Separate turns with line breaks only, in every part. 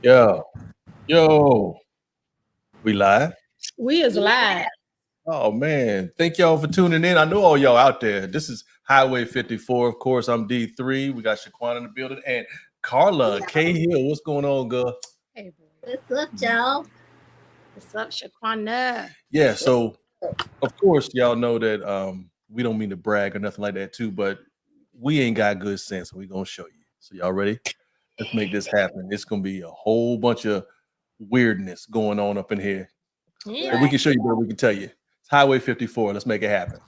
Yo, we live?
We is live.
Oh man, thank y'all for tuning in. I know all y'all out there. This is Highway 54. Of course, I'm D3. We got Shaquan in the building and Carla K Hill. What's going on, girl?
Hey, boy.
What's up, y'all?
What's up, Shaquan?
Yeah, so of course y'all know that we don't mean to brag or nothing like that too, but we ain't got good sense. We're gonna show you. So y'all ready? Let's make this happen. It's gonna be a whole bunch of weirdness going on up in here.
Yeah.
But we can show you, but we can tell you. It's Highway 54. Let's make it happen.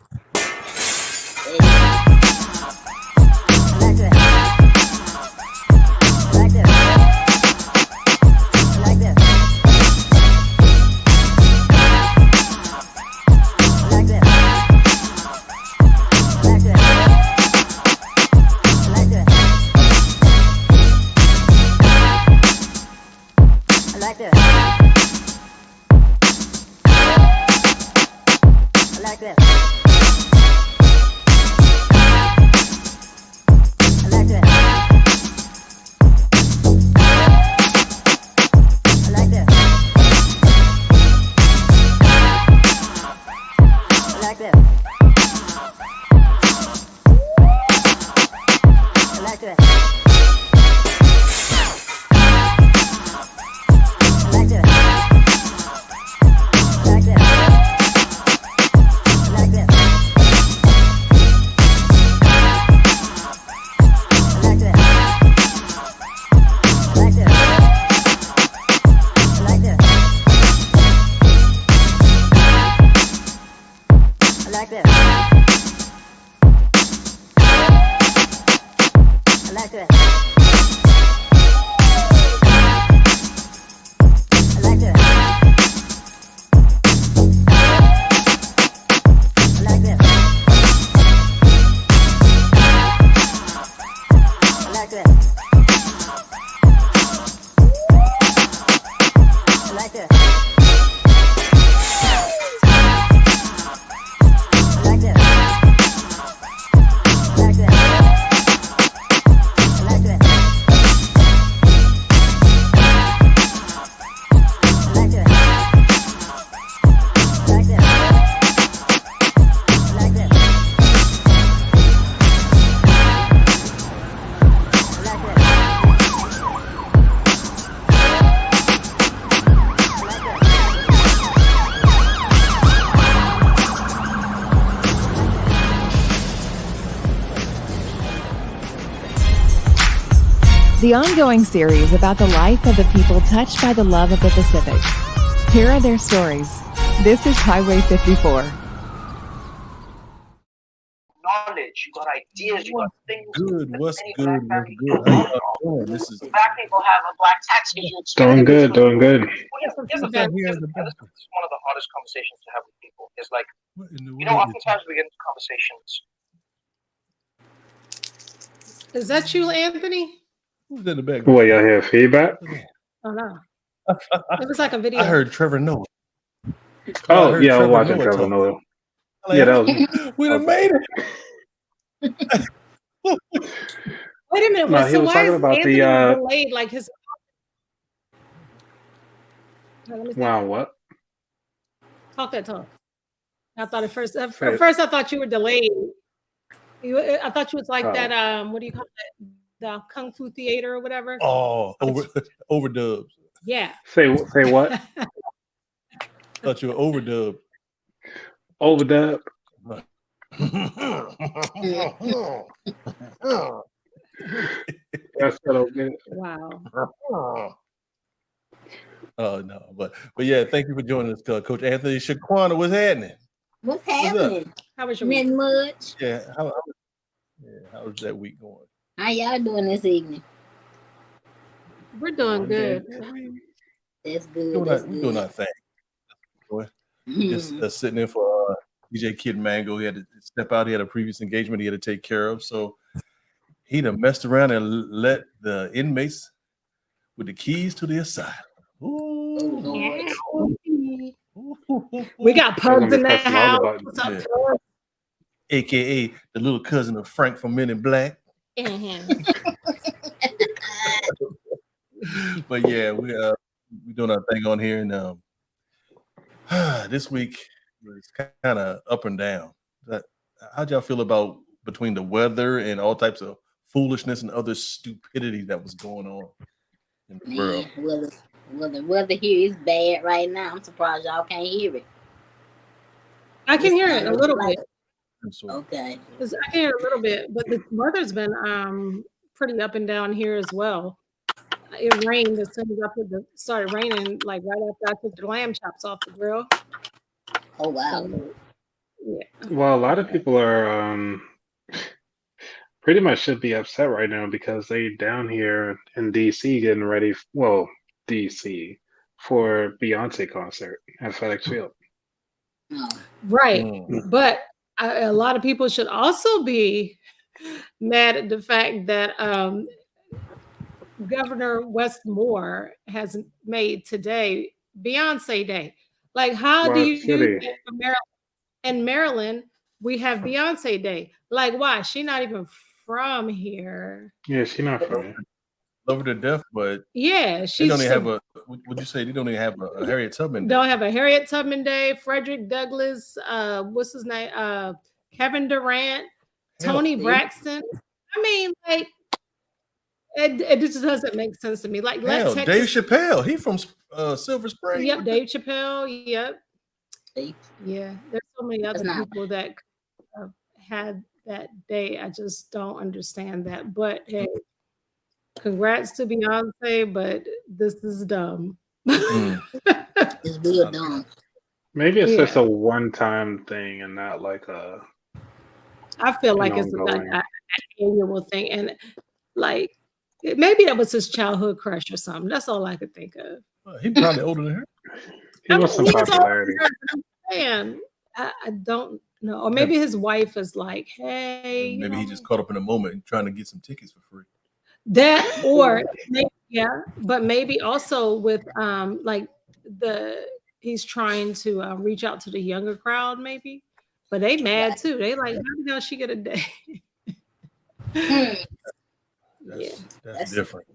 The ongoing series about the life of the people touched by the love of the Pacific. Here are their stories. This is Highway 54.
Knowledge, you got ideas, you got things.
Good, what's good? What's good? How y'all doing? This is
Black people have a black tax issue.
Doing good.
Well, here's the thing. This is one of the hardest conversations to have with people. It's like, oftentimes we get into conversations.
Is that you, Anthony?
Who's in the background?
What, y'all hear feedback?
Oh, no. It was like a video.
I heard Trevor Noah.
Oh, yeah, I was watching Trevor Noah. Yeah, that was.
We done made it.
Wait a minute.
No, he
so
was
why
talking
is
about
Anthony
the,
delayed like his...
Wow, what?
Talk that talk. I thought at first I thought you were delayed. I thought you was like that, what do you call it? The Kung Fu Theater or whatever.
Oh, overdubs.
Yeah.
Say what?
Thought you were overdubbed.
Overdub. That's okay.
Wow.
Oh no, but yeah, thank you for joining us, Coach Anthony. Shaquana, what's happening?
What's happening?
How was your week?
Not much.
Yeah, how's that week going?
How y'all doing this evening?
We're doing good.
That's good.
We're doing our thing. Just sitting in for DJ Kid Mango. He had to step out. He had a previous engagement he had to take care of. So he done messed around and let the inmates with the keys to the asylum. Ooh.
We got pubs in that house.
Yeah. AKA the little cousin of Frank from Men in Black.
Mm-hmm.
But yeah, we doing our thing on here, and this week was kind of up and down. How'd y'all feel about between the weather and all types of foolishness and other stupidity that was going on in the world?
Well, the weather here is bad right now. I'm surprised y'all can't hear it.
I can hear it a little bit.
Okay.
I can hear a little bit, but the weather's been pretty up and down here as well. It rained as soon as it started raining, like right after I took the lamb chops off the grill.
Oh wow.
So, yeah.
Well, a lot of people are pretty much should be upset right now because they down here in DC getting ready. Well, DC for Beyonce concert at FedEx Field.
Right, but a lot of people should also be mad at the fact that Governor Westmore has made today Beyonce Day. Like, how do you do that for Maryland? In Maryland, we have Beyonce Day. Like, why? She's not even from here.
Yeah, she's not from here.
Love her to death, but
yeah,
they don't even have a. Would you say they don't even have a Harriet Tubman Day?
Don't have a Harriet Tubman Day. Frederick Douglass. What's his name? Kevin Durant. Tony Braxton. I mean, like. It just doesn't make sense to me. Like,
Dave Chappelle, he from Silver Spring.
Yep, Dave Chappelle. Yep. Yeah, there's so many other people that had that day. I just don't understand that. But hey, congrats to Beyonce, but this is dumb.
It's real dumb.
Maybe it's just a one-time thing and not like a.
I feel like it's an annual thing, and like. Maybe that was his childhood crush or something. That's all I could think of.
He probably older than her.
He was some popularity.
Man, I don't know. Or maybe his wife is like, hey.
Maybe he just caught up in a moment trying to get some tickets for free.
That or but maybe also with like he's trying to reach out to the younger crowd, maybe. But they mad too. They like, how the hell she get a day?
That's different.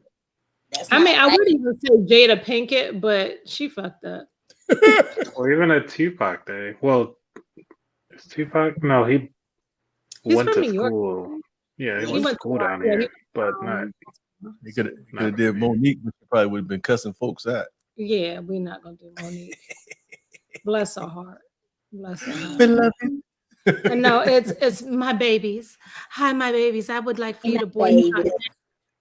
I mean, I wouldn't even say Jada Pinkett, but she fucked up.
Or even a Tupac Day. Well, is Tupac? No, he went to school. Yeah, he went to school down here, but not.
He could have did Monique, but he probably would have been cussing folks out.
Yeah, we're not gonna do Monique. Bless her heart. Bless her heart.
Beloved.
No, it's my babies. Hi, my babies. I would like for you to boycott.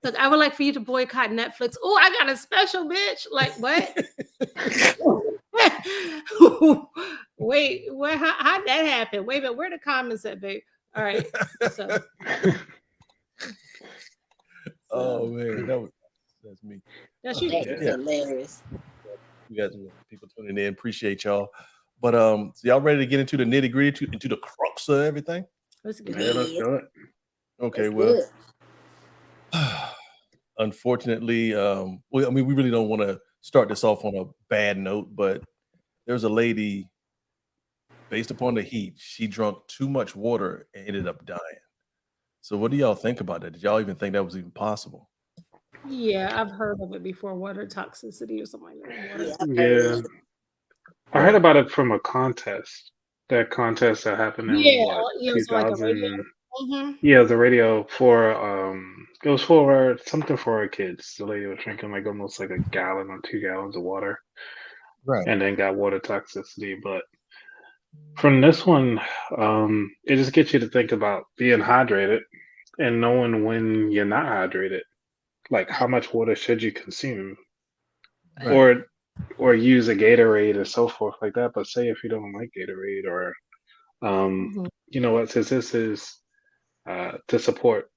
Look, I would like for you to boycott Netflix. Oh, I got a special, bitch. Like what? Wait, how'd that happen? Wait a minute, where the comments at, babe? All right. So.
Oh man, that's me.
That's you.
That's hilarious.
You guys, people tuning in, appreciate y'all. But so y'all ready to get into the nitty gritty, into the crux of everything?
Let's get
let's do it.
Okay, well. Unfortunately, I mean, we really don't want to start this off on a bad note, but there's a lady, based upon the heat, she drank too much water and ended up dying. So what do y'all think about that? Did y'all even think that was even possible?
Yeah, I've heard of it before, water toxicity or something like that.
Yeah. I heard about it from a contest. That contest that happened in 2000. Yeah, the radio for it was for something for our kids. The lady was drinking like almost like a gallon or 2 gallons of water,
right?
And then got water toxicity. But from this one, it just gets you to think about being hydrated and knowing when you're not hydrated. Like how much water should you consume, or use a Gatorade or so forth like that. But say if you don't like Gatorade or you know what, since this is to support,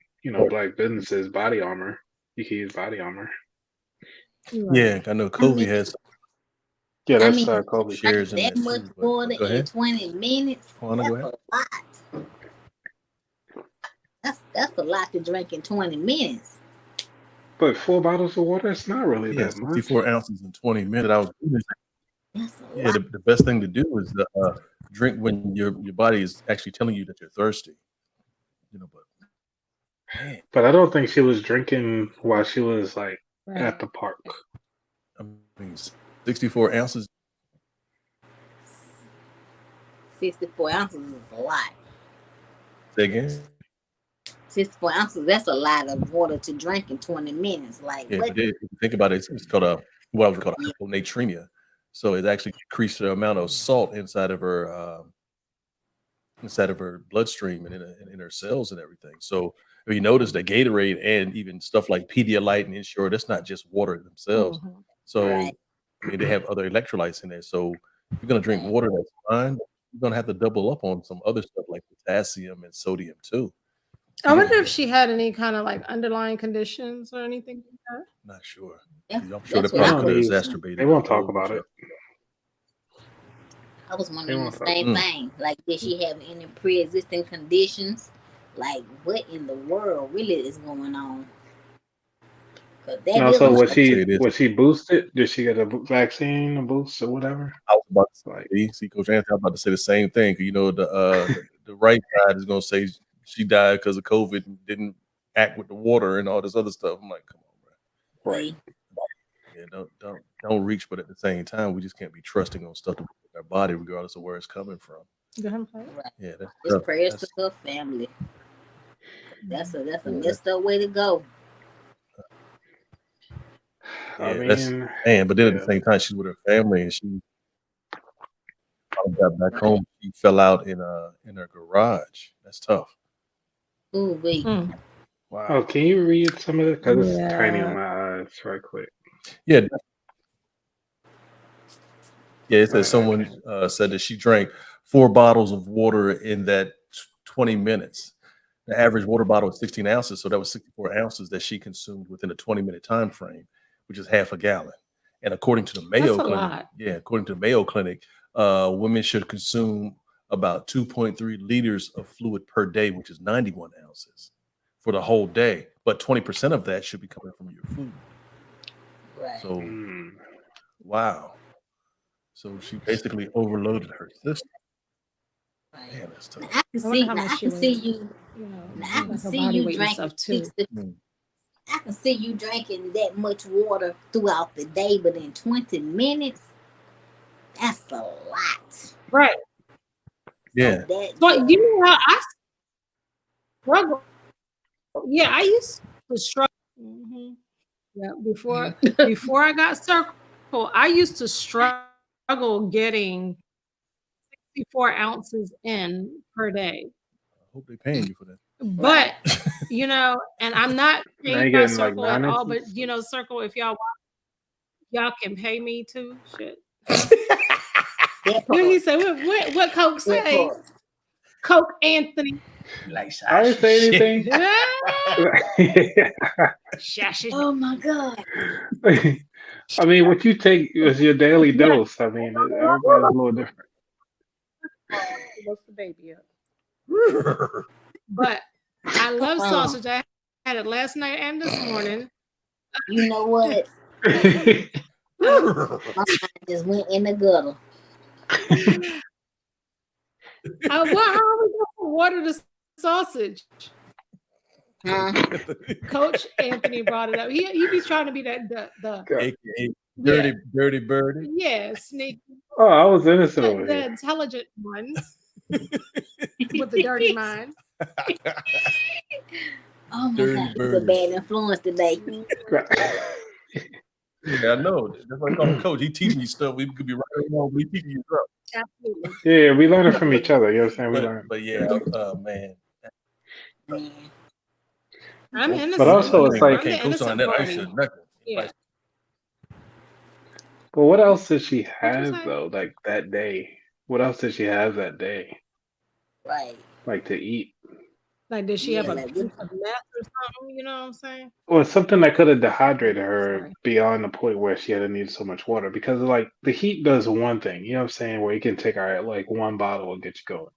Black businesses, body armor. You can use body armor.
Yeah, I know Kobe has.
Yeah, that's Kobe
shares in that much water in 20 minutes. That's a lot. That's a lot to drink in 20 minutes.
But 4 bottles of water, it's not really that much.
54 ounces in 20 minutes. The best thing to do is drink when your body is actually telling you that you're thirsty.
But I don't think she was drinking while she was like at the park.
64 ounces.
64 ounces is a lot.
Say again.
64 ounces, that's a lot of water to drink in 20 minutes. Like,
Yeah,
what?
but if you think about it, it's called what I would call hyponatremia. So it actually decreased the amount of salt inside of her bloodstream and in her cells and everything. So if you notice that Gatorade and even stuff like Pedialyte and Ensure, that's not just water themselves.
Mhm.
So
Right.
I mean, they have other electrolytes in there. So if you're gonna drink water, that's fine. You're gonna have to double up on some other stuff like potassium and sodium too.
I wonder if she had any kind of like underlying conditions or anything like that.
Not sure.
Yeah,
I'm sure that
that's what I
probably could have
was-
exacerbated.
They won't
a
talk
whole
about
bunch
it.
I was wondering
won't
the
talk.
same thing. Like, did she have any pre-existing conditions? Like, what in the world really is going on? 'Cause that
No,
is
so
a-
was
Say this.
she boosted? Did she get a vaccine, a boost, or whatever?
I was about to
Like,
see, Coach Anthony, I'm about to say the same thing. 'Cause, you know, the right side is gonna say she died because of COVID and didn't act with the water and all this other stuff. I'm like, come on, bro.
right.
Yeah, don't reach, but at the same time, we just can't be trusting on stuff to put in our body, regardless of where it's coming from.
Go ahead and play it.
Right.
Yeah, that's
Just
tough.
prayers
That's-
to her family. That's a
Yeah.
messed up way to go.
I
Yeah, that's
mean,
man. But then at
yeah.
the same time, she's with her family, and she got back home. She fell out in her garage. That's tough.
Ooh, wait.
Mm.
Wow.
Oh, can you read some of it? Because it's tiny
Yeah.
on my eyes, right quick.
Yeah. Yeah, it says someone said that she drank 4 bottles of water in that 20 minutes. The average water bottle is 16 ounces, so that was 64 ounces that she consumed within a 20-minute time frame, which is half a gallon. And according to the Mayo
That's a
Clinic,
lot.
according to the Mayo Clinic, women should consume about 2.3 liters of fluid per day, which is 91 ounces for the whole day. But 20% of that should be coming from your food.
Right.
So,
Mm.
wow. So she basically overloaded her system.
Right.
Man, that's tough.
Now, I can
I wonder
see.
how
Now,
much
I
she
can
was,
see you.
you know,
Now, I can
like her
see
body
you
weight and
drinking
stuff too.
60.
Mm.
I can see you drinking that much water throughout the day, but in 20 minutes, that's a lot.
Right.
Yeah.
But you know how I struggle. Yeah, I used to struggle. Yeah, before I got circle, I used to struggle getting 64 ounces in per day.
I hope they're paying you for that.
But you know, and I'm not
Now
paid
you're
by
getting like
Circle at
9
all. But
ounces.
you know, Circle, if y'all can pay me too. Shit.
That
What he
part.
say? What Coke
That
say?
part.
Coke Anthony.
Like,
I didn't say anything.
Shashi.
Oh my God.
I mean, what you take is your daily dose. I mean, everybody's a little different.
What's the baby up? But I love sausage. I had it last night and this morning.
You know what? My mind just went in the gutter.
How are we going to water the sausage?
Huh?
Coach Anthony brought it up. He be trying to be that the
AKA dirty birdie.
yeah, sneaky,
Oh, I was innocent over
the
here.
intelligent one with the dirty mind.
Oh my
Dirty
God. It's a
bird.
bad influence today.
Yeah, I know. That's why I call him coach. He teaching you stuff. We could be right or wrong, but he teaching you stuff.
Absolutely.
Yeah, we learn it from each other. You know what I'm saying? We learn.
But yeah, man.
Man.
I'm innocent.
But also, it's
I
like,
can't coach on that. I said nothing.
Yeah.
but what else did she
What'd you
have
say?
though? Like that day? What else did she have that day?
Right.
Like to eat?
Like, did she have
Yeah,
a
like,
piece of meth or something? You know what I'm saying?
Or something that could have dehydrated her
Sorry.
beyond the point where she had to need so much water. Because like the heat does one thing, you know what I'm saying, where you can take like one bottle and get you going.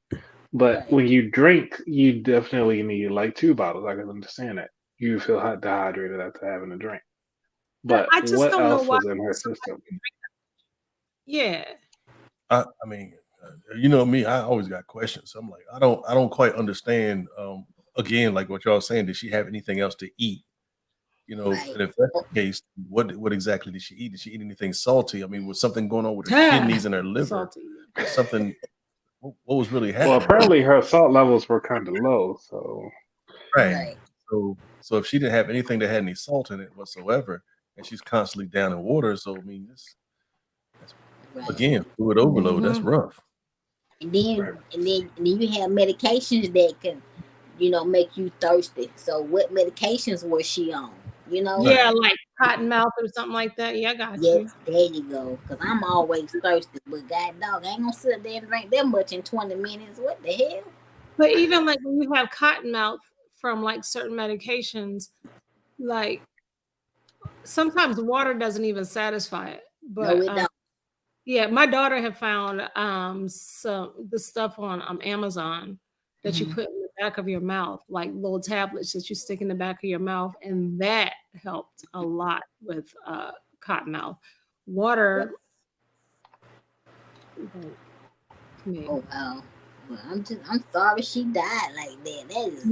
But
Right.
when you drink, you definitely need like 2 bottles. I can understand that. You feel dehydrated after having a drink. But
I just
what
don't know
else
why
was in her system?
Yeah.
I mean, you know me. I always got questions. I'm like, I don't quite understand. Again, like what y'all saying, did she have anything else to eat? You know,
Right.
and if that's the case, what exactly did she eat? Did she eat anything salty? I mean, was something going on with her kidneys and her liver?
Salty.
Something. What was really happening?
Well, apparently her salt levels were kind of low, so
Right.
Right.
So if she didn't have anything that had any salt in it whatsoever, and she's constantly down in water, so I mean, that's
Right.
again fluid overload. That's rough.
And then you have medications that can, make you thirsty. So what medications was she on?
Yeah, like cotton mouth or something like that. Yeah, I got you.
Yes, there you go. Cause I'm always thirsty, but god dog, I ain't gonna sit there and drink that much in 20 minutes. What the hell?
But even like when you have cotton mouth from like certain medications, like sometimes water doesn't even satisfy it. But
No, it don't.
yeah, my daughter had found the stuff on Amazon that you put in the back of your mouth, like little tablets that you stick in the back of your mouth, and that helped a lot with cotton mouth. Water.
Oh wow. Well, I'm sorry she died like that. That is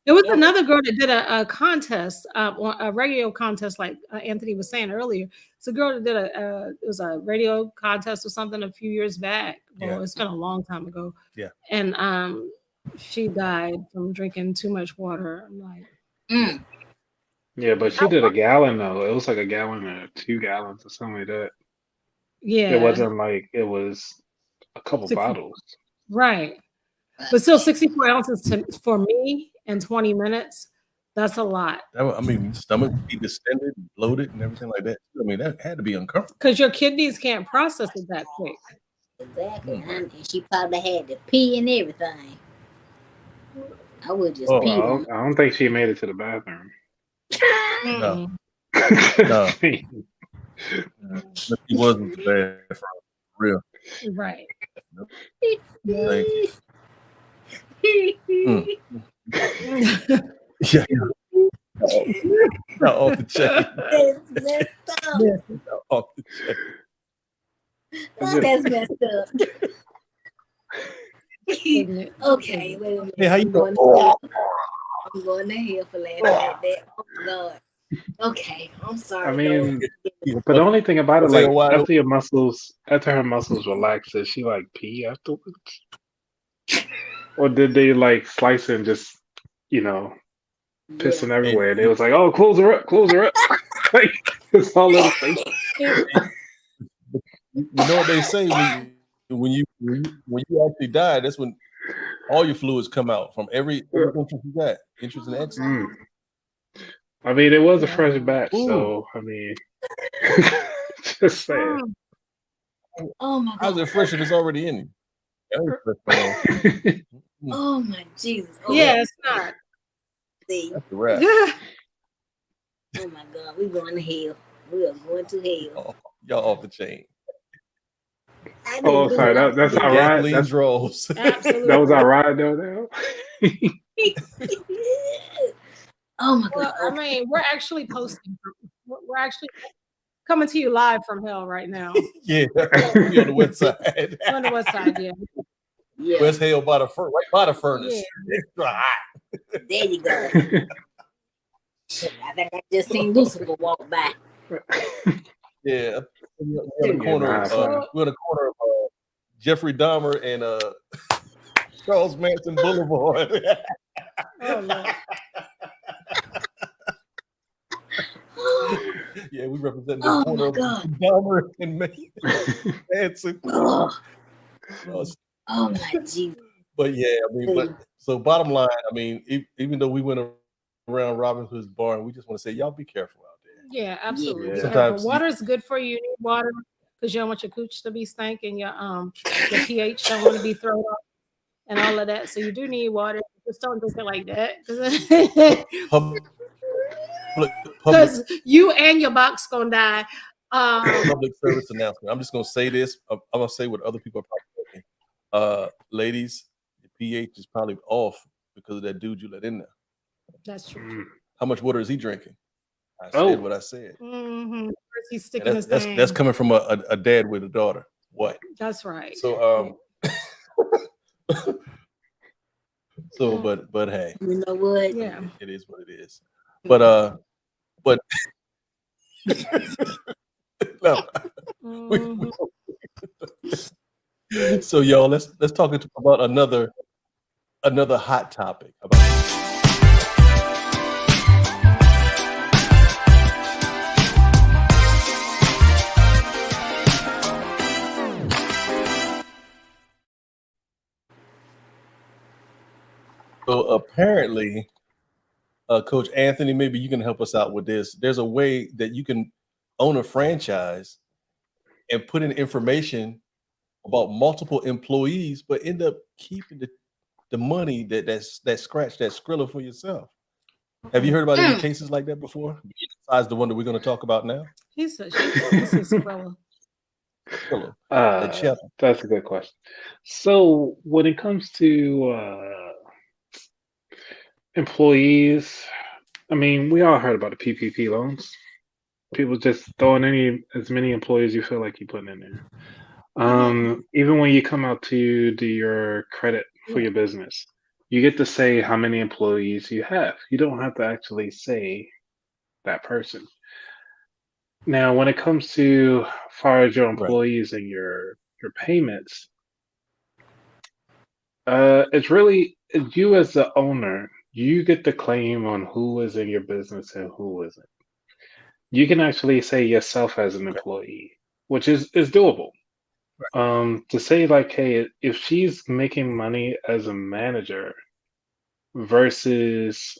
There was another girl that did a contest, a radio contest, like Anthony was saying earlier. It's a girl that did it was a radio contest or something a few years back. Well, it's been a long time ago.
Yeah.
And she died from drinking too much water. I'm like,
yeah, but she did a gallon though. It was like a gallon or 2 gallons or something like that.
yeah.
It wasn't like it was a couple
60
bottles.
Right. But still 64 ounces for me in 20 minutes, that's a lot.
I mean, stomach would be distended, bloated, and everything like that. I mean, that had to be uncomfortable.
Because your kidneys can't process it that quick.
exactly. And she probably had to pee and everything. I would just pee.
I don't think she made it to the bathroom.
No.
Mm-mm.
No. She wasn't the bad for real.
Right.
Thank you. Yeah. Not off the chain.
That's messed up.
Not off the chain.
That's messed up. Okay, wait a minute.
Hey, how you
I'm going
doing?
I'm going to hell for laughing at that. Oh God. Okay, I'm sorry.
I mean, but the only thing about it, like after her muscles relax, did she like pee afterwards? Or did they like slice and just, pissing everywhere? They was like, oh, close her up. Like, it's all in the face.
You know what they say when you actually die, that's when all your fluids come out from every entrance you got. Entrance and exit.
I mean, it was a fresh batch, so I mean, just saying.
Oh my God.
How's it fresh if it's already in you?
Oh my Jesus. Oh,
Yeah, it's not.
see.
That's a wrap.
Yeah.
Oh my God, we going to hell. We are going to hell.
Oh, y'all off the chain.
Oh, sorry, that's our ride.
Gasoline draws.
Absolutely.
That was our ride though. Now.
Oh my
Well,
God.
I mean, we're actually posting. We're actually coming to you live from hell right now.
Yeah, we on the west side.
On the west side, yeah.
Yeah,
West Hale right by the furnace.
Yeah.
Extra hot.
there you go. I think I just seen Lucifer walk by.
Yeah, we're on the corner of Jeffrey Dahmer and Charles Manson Boulevard.
Oh, Lord.
Yeah, we represent the
Oh
corner
my
of
God.
Dahmer and Manson.
Oh my Jesus.
But yeah, I mean, so bottom line, I mean, even though we went around Robin Hood's barn, we just want to say, y'all be careful out there.
Yeah, absolutely.
Yeah.
Yeah.
Sometimes
Water is good for you. You need water because you don't want your cooch to be stank and your pH don't want to be thrown off and all of that. So you do need water. Just don't drink it like that. Because you and your box gonna die.
Public service announcement. I'm just gonna say this. I'm gonna say what other people are probably thinking. Ladies, the pH is probably off because of that dude you let in there.
That's true.
How much water is he drinking? I said what I said.
Mm-hmm. He's sticking his
That's coming from a dad with a daughter. What?
That's right.
So so but hey.
You know what?
Yeah.
It is what it is. But But no.
Mhm.
So y'all, let's talk about another hot topic about. So apparently, Coach Anthony, maybe you can help us out with this. There's a way that you can own a franchise and put in information about multiple employees, but end up keeping the money that's scratch, that Skrilla for yourself. Have you heard about any cases like that before? Besides the one that we're going to talk about now?
He said Skrilla.
That's a good question. So when it comes to employees, I mean, we all heard about the PPP loans. People just throwing as many employees you feel like you putting in there. Even when you come out to do your credit for your business, you get to say how many employees you have. You don't have to actually say that person. Now, when it comes to far as your employees and your payments, it's you as the owner. You get the claim on who is in your business and who isn't. You can actually say yourself as an employee, which is doable. To say like, hey, if she's making money as a manager versus,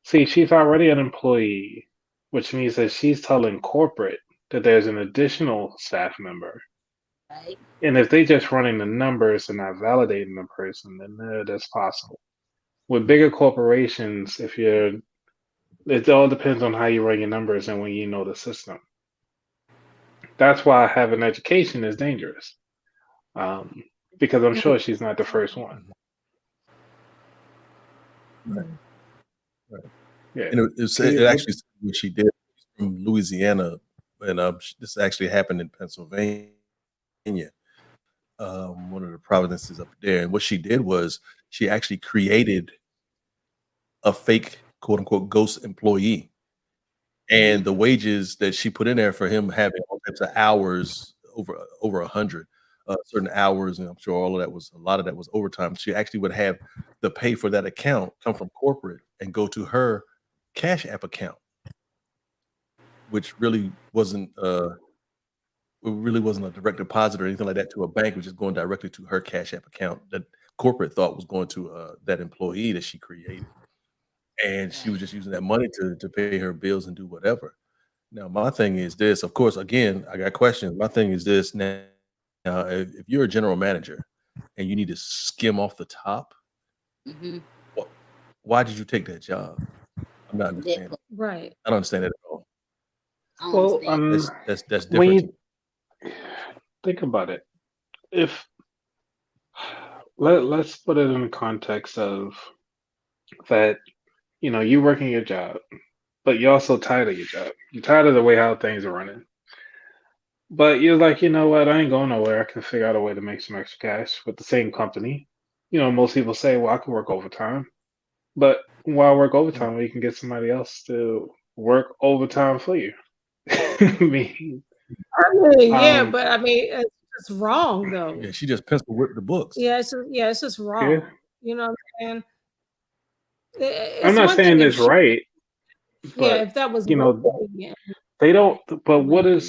see, she's already an employee, which means that she's telling corporate that there's an additional staff member.
Right.
And if they just running the numbers and not validating the person, then that's possible. With bigger corporations, it all depends on how you run your numbers and when you know the system. That's why having education is dangerous. Because I'm sure she's not the first one.
Right.
Yeah.
And it actually what she did from Louisiana, and this actually happened in Pennsylvania, one of the provinces up there. And what she did was she actually created a fake, quote unquote, ghost employee, and the wages that she put in there for him having all types of hours, over 100 certain hours, and I'm sure a lot of that was overtime. She actually would have the pay for that account come from corporate and go to her Cash App account, which really wasn't a direct deposit or anything like that to a bank. It was just going directly to her Cash App account that corporate thought was going to that employee that she created. And she was just using that money to pay her bills and do whatever. Now, my thing is this, of course, again, I got questions. My thing is this now, if you're a general manager and you need to skim off the top, why did you take that job? I'm not understanding.
Right.
I don't understand it at all.
Well,
that's different.
when you think about it, if let's put it in the context of that, you're working your job, but you're also tired of your job. You're tired of the way how things are running. But you're like, you know what? I ain't going nowhere. I can figure out a way to make some extra cash with the same company. Most people say, well, I can work overtime. But while I work overtime, well, you can get somebody else to work overtime for you.
Yeah, but I mean, it's wrong though.
Yeah, she just pencil whipped the books.
Yeah, it's just wrong.
Yeah.
You know what I'm saying?
I'm not saying it's right. But,
if that was
they don't. But what do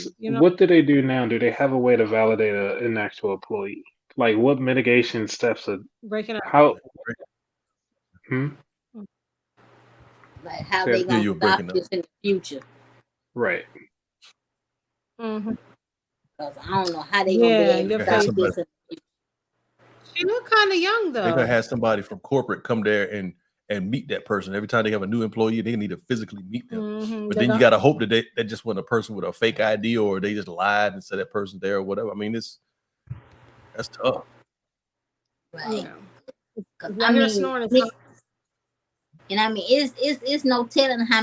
they do now? Do they have a way to validate an actual employee? Like, what mitigation steps are
breaking up?
How?
Like how they gonna stop this in the future?
Right.
Because I don't know how they gonna be able to stop this in the future.
She look kind of young though.
They're gonna have somebody from corporate come there and meet that person. Every time they have a new employee, they need to physically meet them. But then you got to hope that they just want a person with a fake ID, or they just lied and said that person's there or whatever. I mean, that's tough.
Right.
Yeah.
I mean, it's no telling how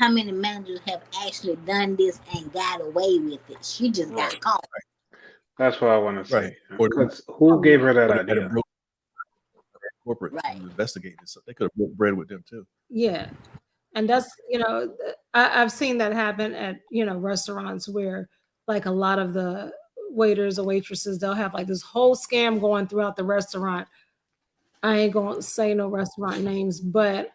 many managers have actually done this and got away with it. She just got caught.
That's what I want to say.
Right.
Who gave her that idea?
Corporate investigate this. They could have broke bread with them too.
Yeah. And that's, I've seen that happen at, restaurants where like a lot of the waiters or waitresses, they'll have like this whole scam going throughout the restaurant. I ain't gonna say no restaurant names, but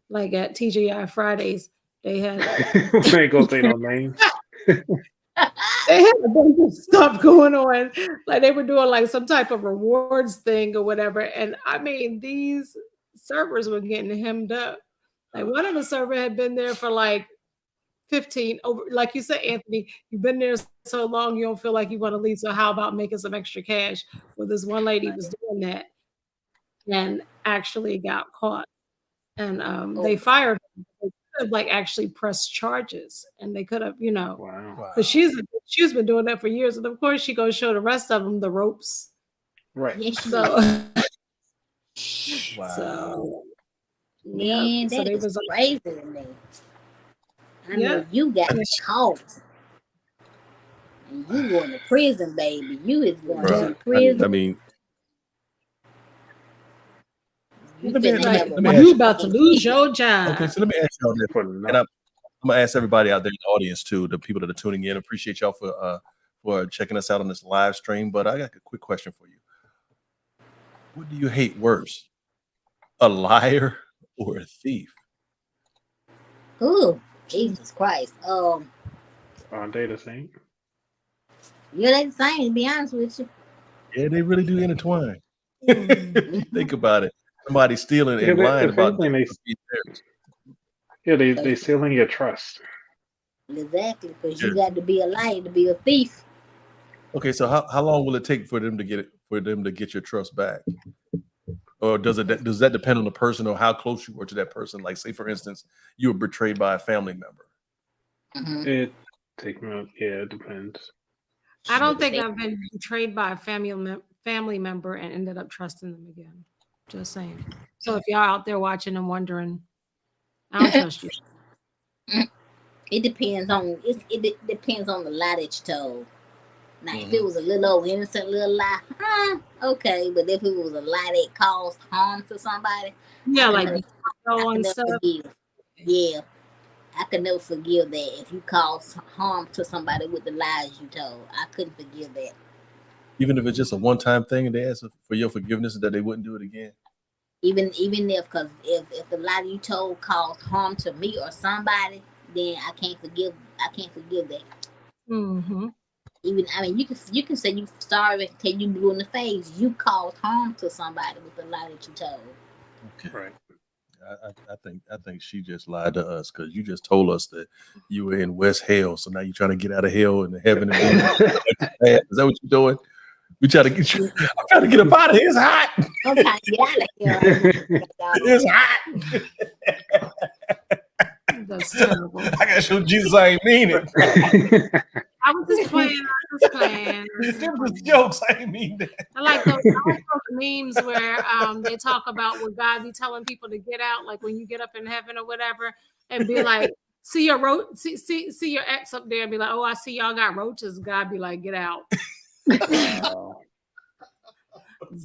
like at TGI Fridays, they had
I ain't gonna say no names.
they had a bunch of stuff going on. Like they were doing like some type of rewards thing or whatever. And I mean, these servers were getting hemmed up. Like one of the server had been there for like 15 over, like you said, Anthony, you've been there so long you don't feel like you want to leave. So how about making some extra cash? Well, this one lady was doing that and actually got caught. And they fired her. They could have like actually pressed charges and they could have,
Wow.
because she's been doing that for years. And of course she goes show the rest of them the ropes.
Right.
Yes,
So
Wow.
so
man,
so
that
they
is
was
crazy to me. I
Yeah.
know you got caught. And you going to prison, baby. You is going to
Bruh,
prison.
I mean,
You
let me-
finna
let me-
have a
let me
you
ask-
about to lose your job.
okay, so let me ask y'all this.
For
And
nothing.
I'm gonna ask everybody out there in the audience too, the people that are tuning in. Appreciate y'all for checking us out on this live stream. But I got a quick question for you. What do you hate worse, a liar or a thief?
Ooh, Jesus Christ.
Aren't they the same?
Yeah, they the same, to be honest with you.
Yeah, they really do intertwine. Think about it. Somebody stealing
Yeah,
and lying
if
about
anything, they stealing your trust.
Exactly, because you
Yeah.
got to be a liar to be a thief.
Okay, so how long will it take for them to get your trust back? Or does that depend on the person or how close you were to that person? Like, say for instance, you were betrayed by a family member.
Mhm.
It depends.
I don't think I've been betrayed by a family member and ended up trusting them again. Just saying. So if y'all out there watching and wondering, I don't trust you.
It depends on it depends on the lie that you told. Now, if
Mhm.
it was a little old innocent little lie, okay. But if it was a lie that caused harm to somebody,
Yeah,
I
like
can
and
never
stuff.
forgive. Yeah, I could never forgive that. If you caused harm to somebody with the lies you told, I couldn't forgive that.
Even if it's just a one-time thing and they ask for your forgiveness that they wouldn't do it again.
Even if, because if the lie you told caused harm to me or somebody, then I can't forgive that.
Mm-hmm.
Even, I mean, you can say you sorry until you blue in the face. You caused harm to somebody with the lie that you told.
Okay.
Right.
I think she just lied to us because you just told us that you were in West Hell. So now you're trying to get out of hell into heaven. Is that what you're doing? We try to get you. I'm trying to get up out of here. It's hot.
I'm trying to get out of here right now.
It's hot.
That's terrible.
I gotta show Jesus I ain't mean it.
I was just playing.
Them was jokes. I ain't mean that.
I like those memes where they talk about where God be telling people to get out, like when you get up in heaven or whatever, and be like, see your ex up there and be like, oh, I see y'all got roaches. God be like, get out.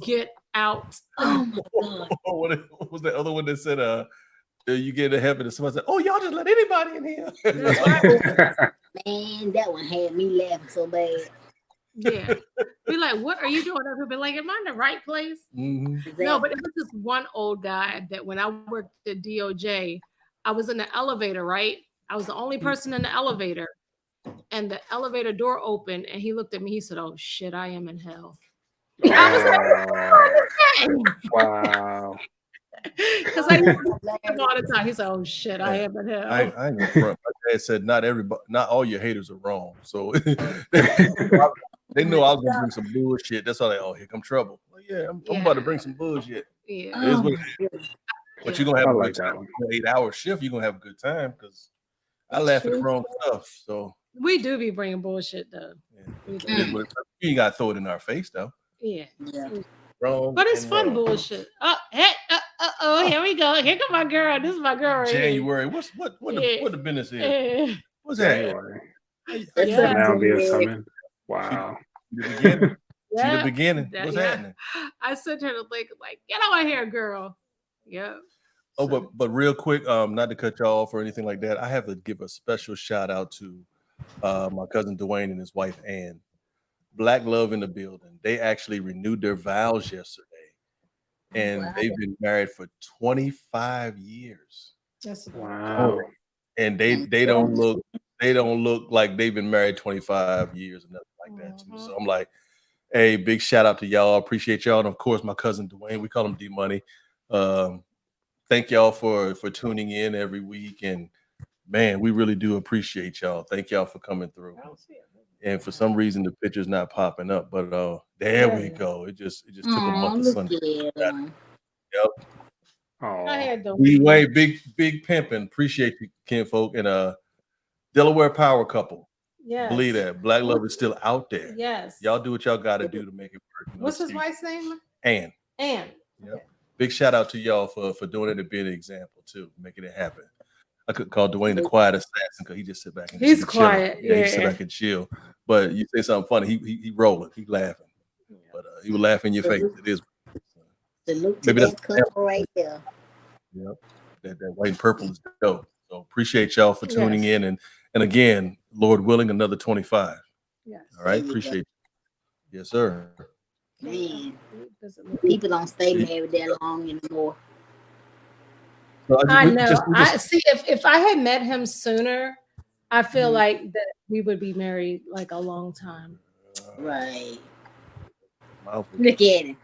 Get out.
Oh my God.
What was that other one that said you get to heaven and somebody said, oh, y'all just let anybody in here.
Man, that one had me laughing so bad.
Yeah. Be like, what are you doing? Everybody like, am I in the right place?
Mm-hmm.
No, but it was this one old guy that when I worked at DOJ, I was in the elevator, right? I was the only person in the elevator. And the elevator door opened and he looked at me. He said, oh shit, I am in hell. I was like,
wow.
because I used to him all the time. He said, oh shit, I am in hell.
I ain't gonna front. My dad said not all your haters are wrong. So they know I was gonna bring some bullshit. That's why oh, here come trouble. Well, yeah, I'm about to bring some bullshit.
Yeah.
It is what it is. But you're gonna have a
like
good
that
time. 8-hour shift, you're gonna have a good time because I laugh at the wrong stuff. So
we do be bringing bullshit though.
yeah. You ain't gotta throw it in our face though.
Yeah.
Wrong.
But it's fun bullshit. Oh, hey, here we go. Here come my girl. This is my girl right
January.
here.
What the business is? What's that?
January.
Yeah.
Now be a coming. Wow.
The beginning.
Yeah.
See the beginning. What's happening?
I sent her the link, like, get out of here, girl. Yeah.
Oh, but real quick, not to cut y'all off or anything like that. I have to give a special shout out to my cousin Dwayne and his wife Ann. Black love in the building. They actually renewed their vows yesterday, and they've been married for 25 years.
That's
Wow.
And they don't look like they've been married 25 years or nothing like that too. So I'm like, hey, big shout out to y'all. Appreciate y'all, and of course my cousin Dwayne. We call him D Money. Thank y'all for tuning in every week, and man, we really do appreciate y'all. Thank y'all for coming through. And for some reason, the picture's not popping up, but there we go. It just took a month of Sunday. Yep. We wait, big pimping. Appreciate you, kinfolk, and Delaware power couple.
Yes.
Believe that black love is still out there.
Yes.
Y'all do what y'all got to do to make it work. You know,
What's his wife's name?
Ann.
Ann.
Yep. Okay. Big shout out to y'all for doing it and being an example too, making it happen. I could call Dwayne the quiet assassin because he just sit back and
he's quiet.
Yeah, he sit back and chill. But you say something funny, he rolling, he laughing. But he will laugh in your face. It is.
Salute to that couple right there.
Yep. That white and purple is dope. So appreciate y'all for tuning in, and again, Lord willing, another 25.
Yes.
All right, appreciate you. Yes, sir.
Man, people don't stay married that long anymore.
So
I know. I see. If I had met him sooner, I feel like that we would be married like a long time.
Right. Look at him.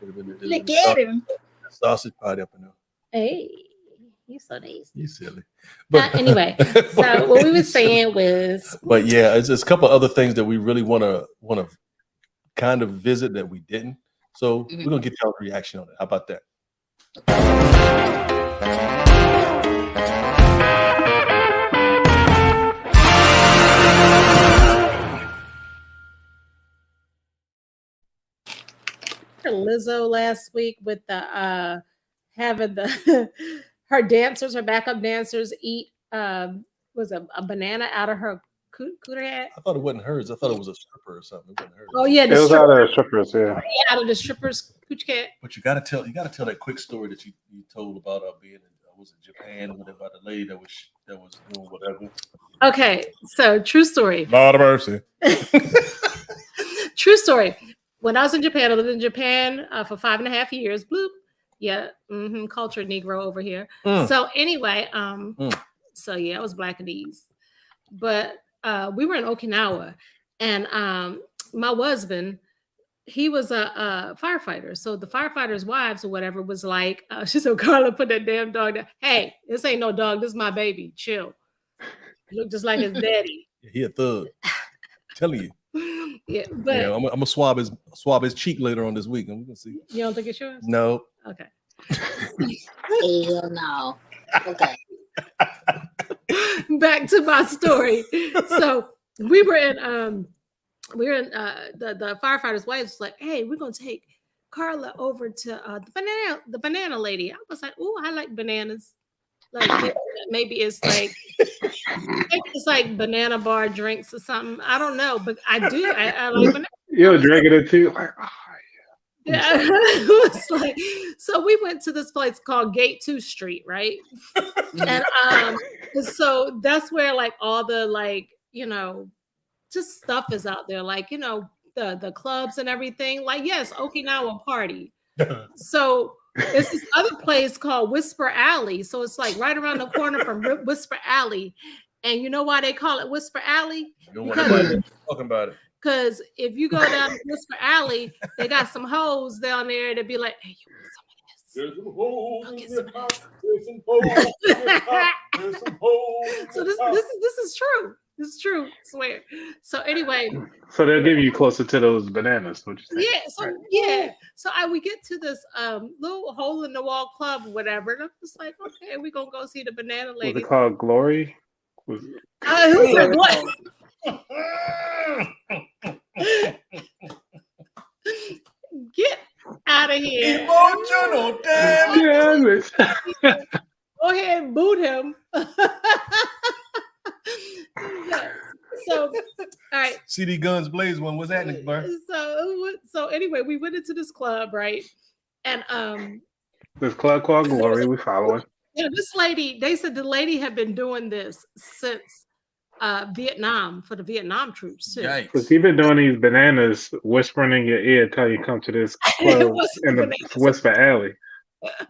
Look at him.
Sausage party up in there.
Hey, you so nice.
You silly.
But anyway, so what we were saying was.
But yeah, it's a couple other things that we really want to kind of visit that we didn't. So we're gonna get y'all's reaction on it. How about that?
Lizzo last week with the having the her dancers, her backup dancers eat was a banana out of her cooter hat.
I thought it wasn't hers. I thought it was a stripper or something. It wasn't hers.
Oh yeah,
it was out of the strippers. Yeah,
out of the strippers cooch cat.
But you gotta tell that quick story that you told about being in was it Japan or whatever, about the lady that was doing whatever.
Okay, so true story.
Lord of mercy.
True story. When I was in Japan, I lived in Japan for 5.5 years. Bloop. Yeah. Cultured Negro over here. So anyway, so yeah, I was Black and East. But we were in Okinawa, and my husband, he was a firefighter. So the firefighters' wives or whatever was like, she said, Carla, put that damn dog down. Hey, this ain't no dog. This is my baby. Chill. He looked just like his daddy.
He a thug. I'm telling you.
Yeah, but
yeah, I'm gonna swab his cheek later on this week, and we're gonna see.
You don't think it's yours?
No.
Okay.
Hell no. Okay.
Back to my story. So we were in the firefighter's wife was like, hey, we're gonna take Carla over to the banana lady. I was like, oh, I like bananas. Like maybe it's like banana bar drinks or something. I don't know, but I do. I like bananas.
You're drinking it too. Like,
yeah. It was like, so we went to this place called Gate 2 Street, right? And so that's where like all the like, just stuff is out there, like, the clubs and everything. Like, yes, Okinawa party. So it's this other place called Whisper Alley. So it's like right around the corner from Whisper Alley. And you know why they call it Whisper Alley?
Talking about it.
Because if you go down to Whisper Alley, they got some hoes down there that be like, hey, you want some of this? There's some hoes. So this is true. This is true. I swear. So anyway.
So they'll give you closer to those bananas. What you say?
Yeah. So yeah. So we get to this little hole in the wall club or whatever, and I'm just like, okay, we're gonna go see the banana lady.
Was it called Glory?
Who's like what? Get out of here.
Emotional damage.
Go ahead and boot him. Yeah. So, all right.
CD Guns Blaze one. What's happening, bro?
So anyway, we went into this club, right? And
this club called Glory. We following.
Yeah, this lady, they said the lady had been doing this since Vietnam, for the Vietnam troops too.
Yikes.
So she been doing these bananas, whispering in your ear, till you come to this
It
club
wasn't
in
the
the
bananas.
Whisper Alley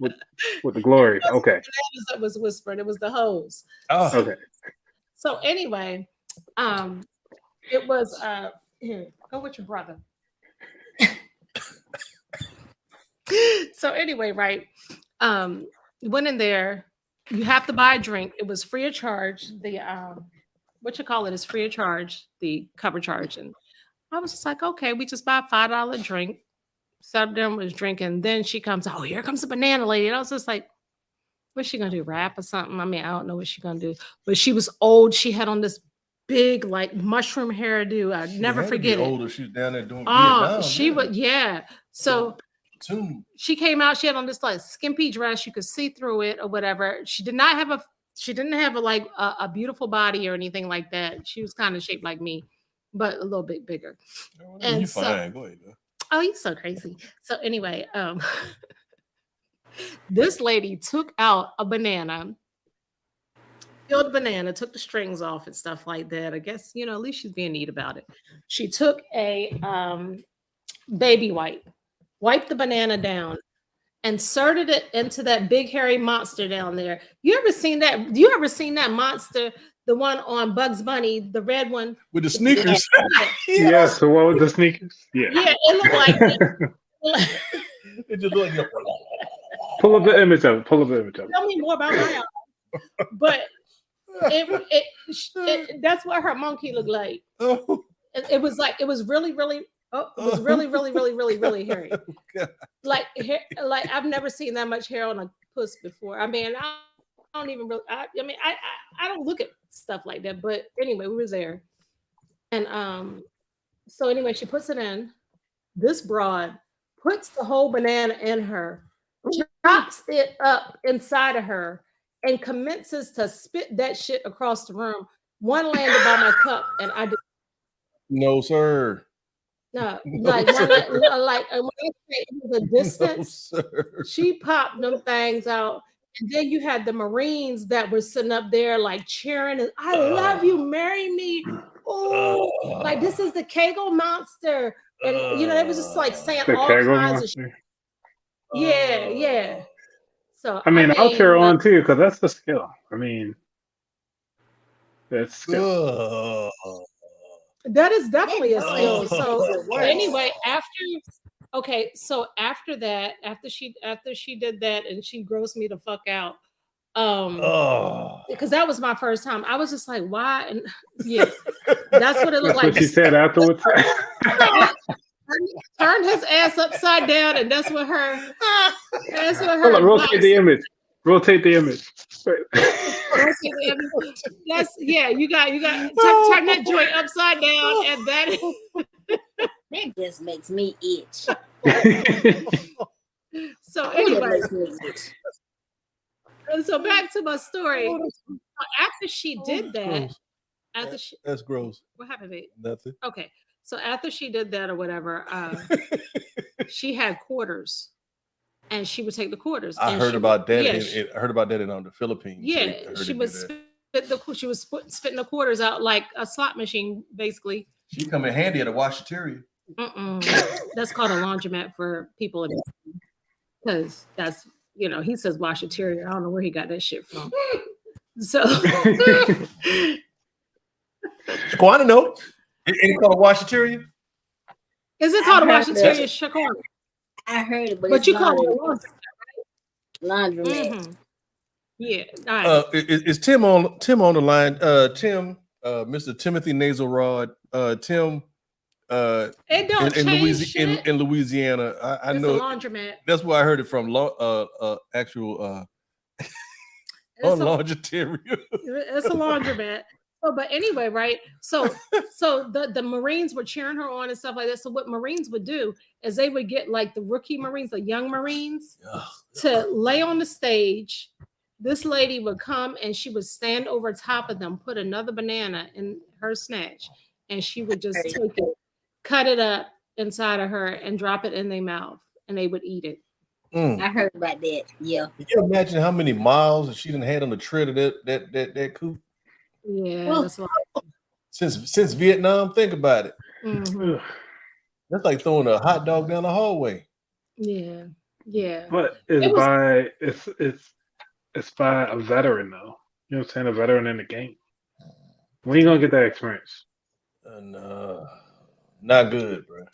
with the glory. Okay,
Bananas that was whispering, it was the hose.
Oh,
okay.
So anyway, it was here, go with your brother. So anyway, right, went in there. You have to buy a drink. It was free of charge. The what you call it is free of charge, the cover charge. And I was just like, okay, we just buy a $5 drink. Sat down, was drinking. Then she comes, oh, here comes the banana lady. And I was just like, what's she gonna do? Rap or something? I mean, I don't know what she's gonna do. But she was old. She had on this big, like, mushroom hairdo. I'd never forget it.
Older. She was down there doing
Oh,
Vietnam.
she was, yeah. So
Too.
she came out. She had on this like skimpy dress. You could see through it or whatever. She didn't have a beautiful body or anything like that. She was kind of shaped like me, but a little bit bigger. And
You
so,
fine. Go ahead.
oh, you're so crazy. So anyway, this lady took out a banana, peeled the banana, took the strings off and stuff like that. I guess, at least she's being neat about it. She took a baby wipe, wiped the banana down, inserted it into that big hairy monster down there. You ever seen that? You ever seen that monster, the one on Bugs Bunny, the red one?
With the sneakers.
Yeah. So what with the sneakers? Yeah.
Yeah, it looked like
It just looked like
Pull up the image of it. Pull up the image of it.
tell me more about my house. But that's what her monkey looked like.
oh,
It was like, it was really, really, really hairy.
God.
Like I've never seen that much hair on a puss before. I mean, I don't even really, I don't look at stuff like that. But anyway, we was there. And so anyway, she puts it in. This broad puts the whole banana in her, chops it up inside of her, and commences to spit that shit across the room. One landed by my cup, and I did.
No, sir.
No,
No,
like
sir.
when I say it was a distance,
No, sir.
she popped them things out. And then you had the Marines that were sitting up there like cheering, and I love you, marry me. Oh, like this is the Kegel monster. And it was just like saying
The
all
Kegel
kinds of shit.
monster.
Yeah. So
I mean, I'll cheer
like,
on too because that's the skill. I mean, that's skill.
that is definitely a skill.
Oh.
So anyway, after that, after she did that and she grossed me the fuck out. Because that was my first time. I was just like, why? And yeah, that's what it looked
That's
like.
what she said afterwards.
Turned his ass upside down, and that's what her.
Hold on, rotate the image. Rotate the image.
That's you got turn that joint upside down, and
That just makes me itch.
So
That
anyway,
makes me itch.
and so back to my story. After she did that,
That's gross.
what happened, babe?
Nothing.
Okay, so after she did that or whatever, she had quarters, and she would take the quarters.
I
and
heard about that.
Yeah,
I heard about that in the Philippines.
yeah,
I heard
she
they
would
do that.
spitting the quarters out like a slot machine, basically.
She come in handy at a washateria.
That's called a laundromat for people, because that's he says washateria. I don't know where he got that shit from. So
Shaquana, no. It called a washateria?
is it called a
I heard
washateria, Shaquana?
I heard it, but
But
it's
you call it a
laundry- laundromat.
Mm-hmm. Yeah. All right.
Is Tim on the line? Tim, Mr. Timothy Nasalrod, Tim,
It don't
in
change shit.
Louisiana. I
It's
know
a laundromat.
that's where I heard it from. Actual
It's a,
laundromat.
it's a laundromat. So, but anyway, right? So the Marines were cheering her on and stuff like that. So what Marines would do is they would get like the rookie Marines, the young Marines, to lay on the stage. This lady would come and she would stand over top of them, put another banana in her snatch, and she would just take it, cut it up inside of her, and drop it in their mouth, and they would eat it.
I heard about that. Yeah.
Can you imagine how many miles that she done had on the tread of that coupe?
Yeah, that's a lot.
Since Vietnam, think about it.
Mhm.
That's like throwing a hot dog down the hallway.
Yeah, yeah.
But
It was
it's by a veteran though. You know what I'm saying? A veteran in the game. When you gonna get that experience?
And not good, bro.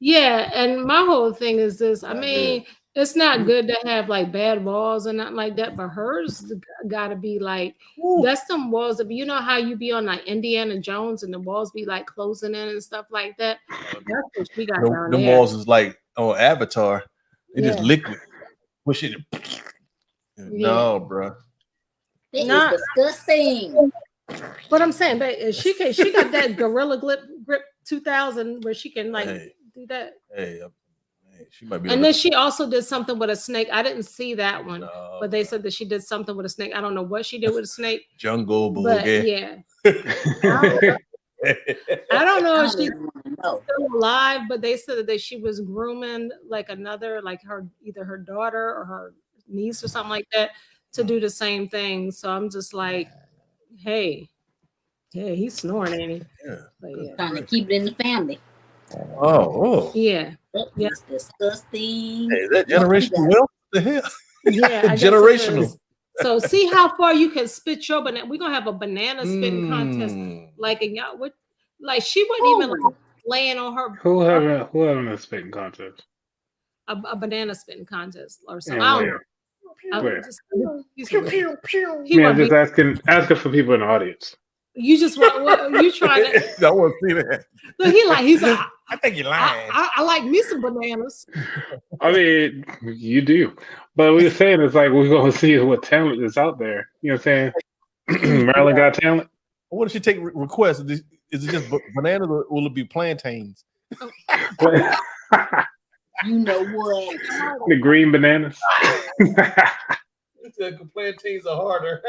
Yeah, and my whole thing is this. I
Not
mean,
good.
it's not good to have like bad walls and nothing like that, but hers gotta be like that's some walls that you know how you be on like Indiana Jones and the walls be like closing in and stuff like that. That's what she got down
Them
there.
walls is like on Avatar. They just liquid. Push it. No, bro.
That
Nah.
is disgusting.
But I'm saying, but she got that Gorilla Grip 2000 where she can like do that.
Hey, she might be.
And then she also did something with a snake. I didn't see that one, but they said that she did something with a snake. I don't know what she did with a snake.
Jungle
but
boogie.
Yeah. I don't know if she's still alive, but they said that she was grooming like another, like either her daughter or her niece or something like that to do the same thing. So I'm just like, hey, he's snoring, ain't he?
Yeah.
But yeah.
Trying to keep it in the family.
Oh.
Yeah.
That's disgusting.
Hey, is that generational wealth? The hell?
Yeah.
Generational.
So see how far you can spit your banana. We're gonna have a banana spitting contest, like in y'all. What? Like she wasn't even like laying on her.
Who having a spitting contest?
A banana spitting contest or something.
Yeah,
I don't know.
Where?
Just
asking for people in the audience.
You just want you trying to.
I want to see that.
Look, he's like,
I think you're lying.
I like me some bananas.
I mean, you do, but we were saying it's like we're gonna see what talent is out there. You know what I'm saying? Maryland got talent.
What if she take requests? Is it just bananas or will it be plantains?
You know what?
The green bananas.
Plantains are harder.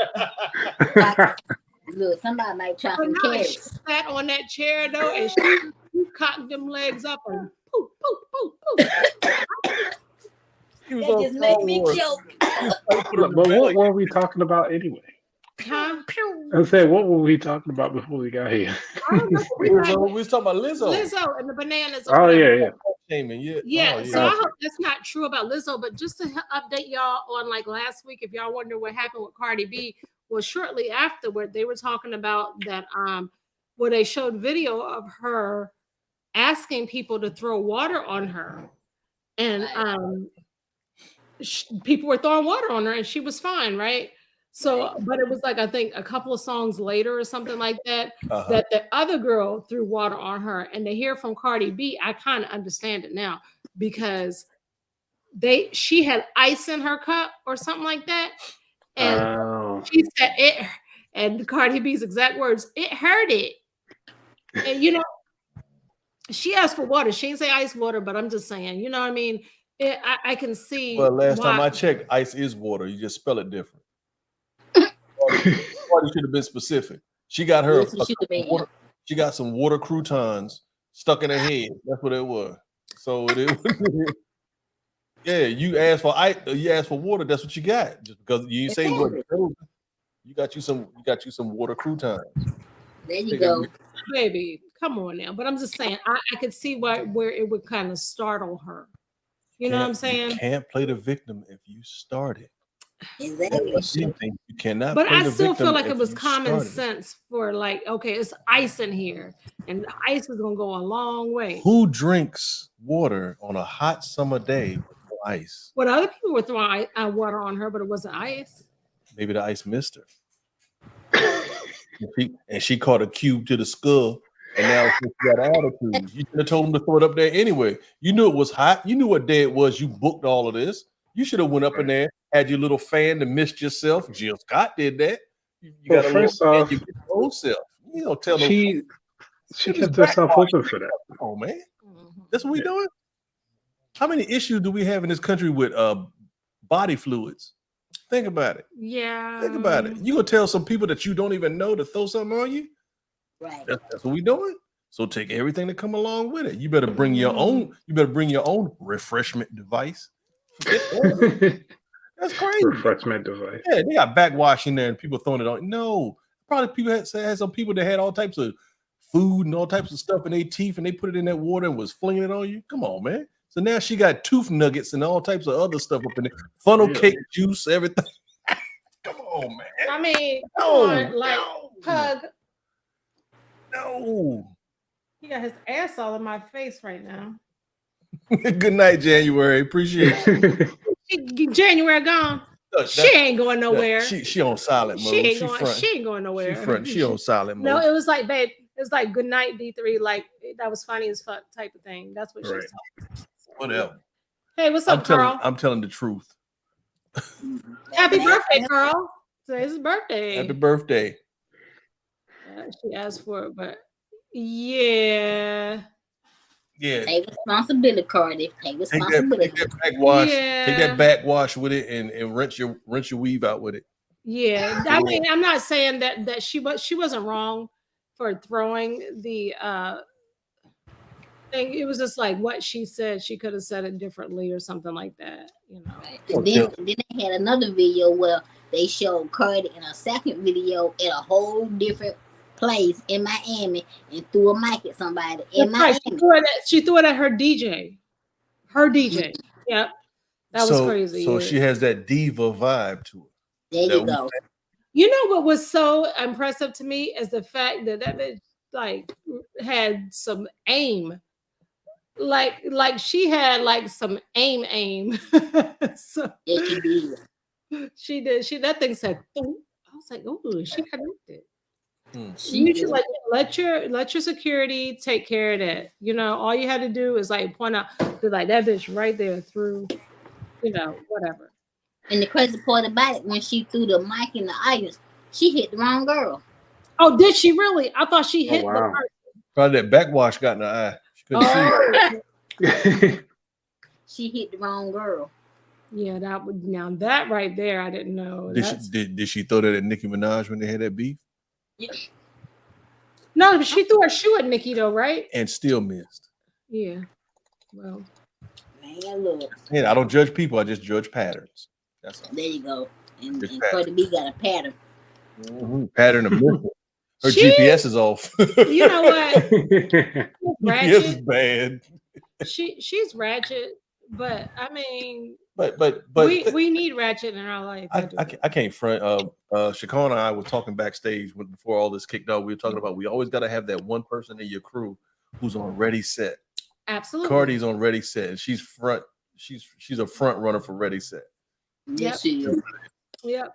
Look, somebody might try some
She
carrots.
sat on that chair though, and she cocked them legs up and poof, poof, poof, poof.
That just make me choke.
But what were we talking about anyway?
Huh?
I said, what were we talking about before we got here?
We was talking about Lizzo.
Lizzo and the bananas.
Oh yeah.
Yeah, so I hope that's not true about Lizzo, but just to update y'all on like last week, if y'all wonder what happened with Cardi B, well, shortly afterward, they were talking about that where they showed video of her asking people to throw water on her. And people were throwing water on her and she was fine, right? So, but it was like, I think a couple of songs later or something like that, that the other girl threw water on her. And to hear from Cardi B, I kind of understand it now because she had ice in her cup or something like that. And she said it, and Cardi B's exact words, it hurt it. And you know, she asked for water. She didn't say ice water, but I'm just saying, you know what I mean? I can see.
Well, last time I checked, ice is water. You just spell it different. Cardi should have been specific. She got her water, she got some water croutons stuck in her head. That's what it was. So yeah, you asked for ice, you asked for water, that's what you got. Just because you didn't say what you got you some water croutons.
There you go.
Baby, come on now. But I'm just saying, I could see where it would kind of startle her. You know what I'm saying?
You can't play the victim if you start it.
Exactly.
You cannot.
But I still feel like it was common sense for like, okay, it's ice in here, and the ice is gonna go a long way.
Who drinks water on a hot summer day with no ice?
Well, other people were throwing water on her, but it wasn't ice.
Maybe the ice missed her. and she caught a cube to the skull, and now she got attitude. You should have told him to throw it up there anyway. You knew it was hot. You knew what day it was. You booked all of this. You should have went up in there, had your little fan to mist yourself. Jill Scott did that. You got a
first off,
your own self. You don't tell them.
She kept herself open for that.
Oh man, that's what we doing. How many issues do we have in this country with body fluids? Think about it.
Yeah.
Think about it. You gonna tell some people that you don't even know to throw something on you?
Right.
That's what we doing. So take everything that come along with it. You better bring your own. You better bring your own refreshment device. That's crazy.
Refreshment device.
Yeah, they got backwash in there and people throwing it on. No, probably people had some people that had all types of food and all types of stuff in their teeth and they put it in that water and was flinging it on you. Come on, man. So now she got tooth nuggets and all types of other stuff up in there. Funnel cake juice, everything. Come on, man.
I mean, Pug.
No.
He got his ass all in my face right now.
Good night, January. Appreciate you.
January gone. She ain't going nowhere.
She on silent mode.
She ain't going nowhere.
She on silent mode.
No, it was like, babe, it was like good night, D3. Like that was funny as fuck type of thing. That's what she was talking.
Whatever.
Hey, what's up, Carl?
I'm telling the truth.
Happy birthday, Carl. Today's his birthday.
Happy birthday.
She asked for it, but yeah.
Take responsibility, Cardi. Take responsibility.
Take that backwash. Yeah. Take that backwash with it and rinse your weave out with it.
Yeah. I mean, I'm not saying that she wasn't wrong for throwing the thing. It was just like what she said. She could have said it differently or something like that, you know.
Right. And then they had another video where they showed Cardi in a second video at a whole different place in Miami and threw a mic at somebody in Miami.
She threw it at her DJ. Yep. That was crazy.
So she has that diva vibe to her.
There you go.
You know what was so impressive to me is the fact that bitch like had some aim. Like she had like some aim. So
yeah, she did.
She did. That thing said, oh. I was like, oh, she connected.
You
should let your security take care of that. You know, all you had to do is like point out, be like that bitch right there through, you know, whatever.
And the crazy part about it, when she threw the mic in the audience, she hit the wrong girl.
Oh, did she really? I thought she hit the person.
Probably that backwash got in her eye. She couldn't see.
She hit the wrong girl.
Yeah, that right there, I didn't know.
Did she throw that at Nicki Minaj when they had that beef?
Yeah.
No, she threw her shoe at Nicki though, right?
And still missed.
Yeah. Well.
Man, look.
Yeah, I don't judge people. I just judge patterns. That's all.
There you go. And Cardi B got a pattern.
Mm-hmm. Pattern of missing. Her GPS is off.
You know what?
GPS is bad.
She's ratchet, but I mean,
but
we need ratchet in our life.
I can't front. Shakon and I were talking backstage before all this kicked off. We were talking about we always got to have that one person in your crew who's on ready set.
Absolutely.
Cardi's on ready set, and she's a front runner for ready set.
Yes, she is.
Yep.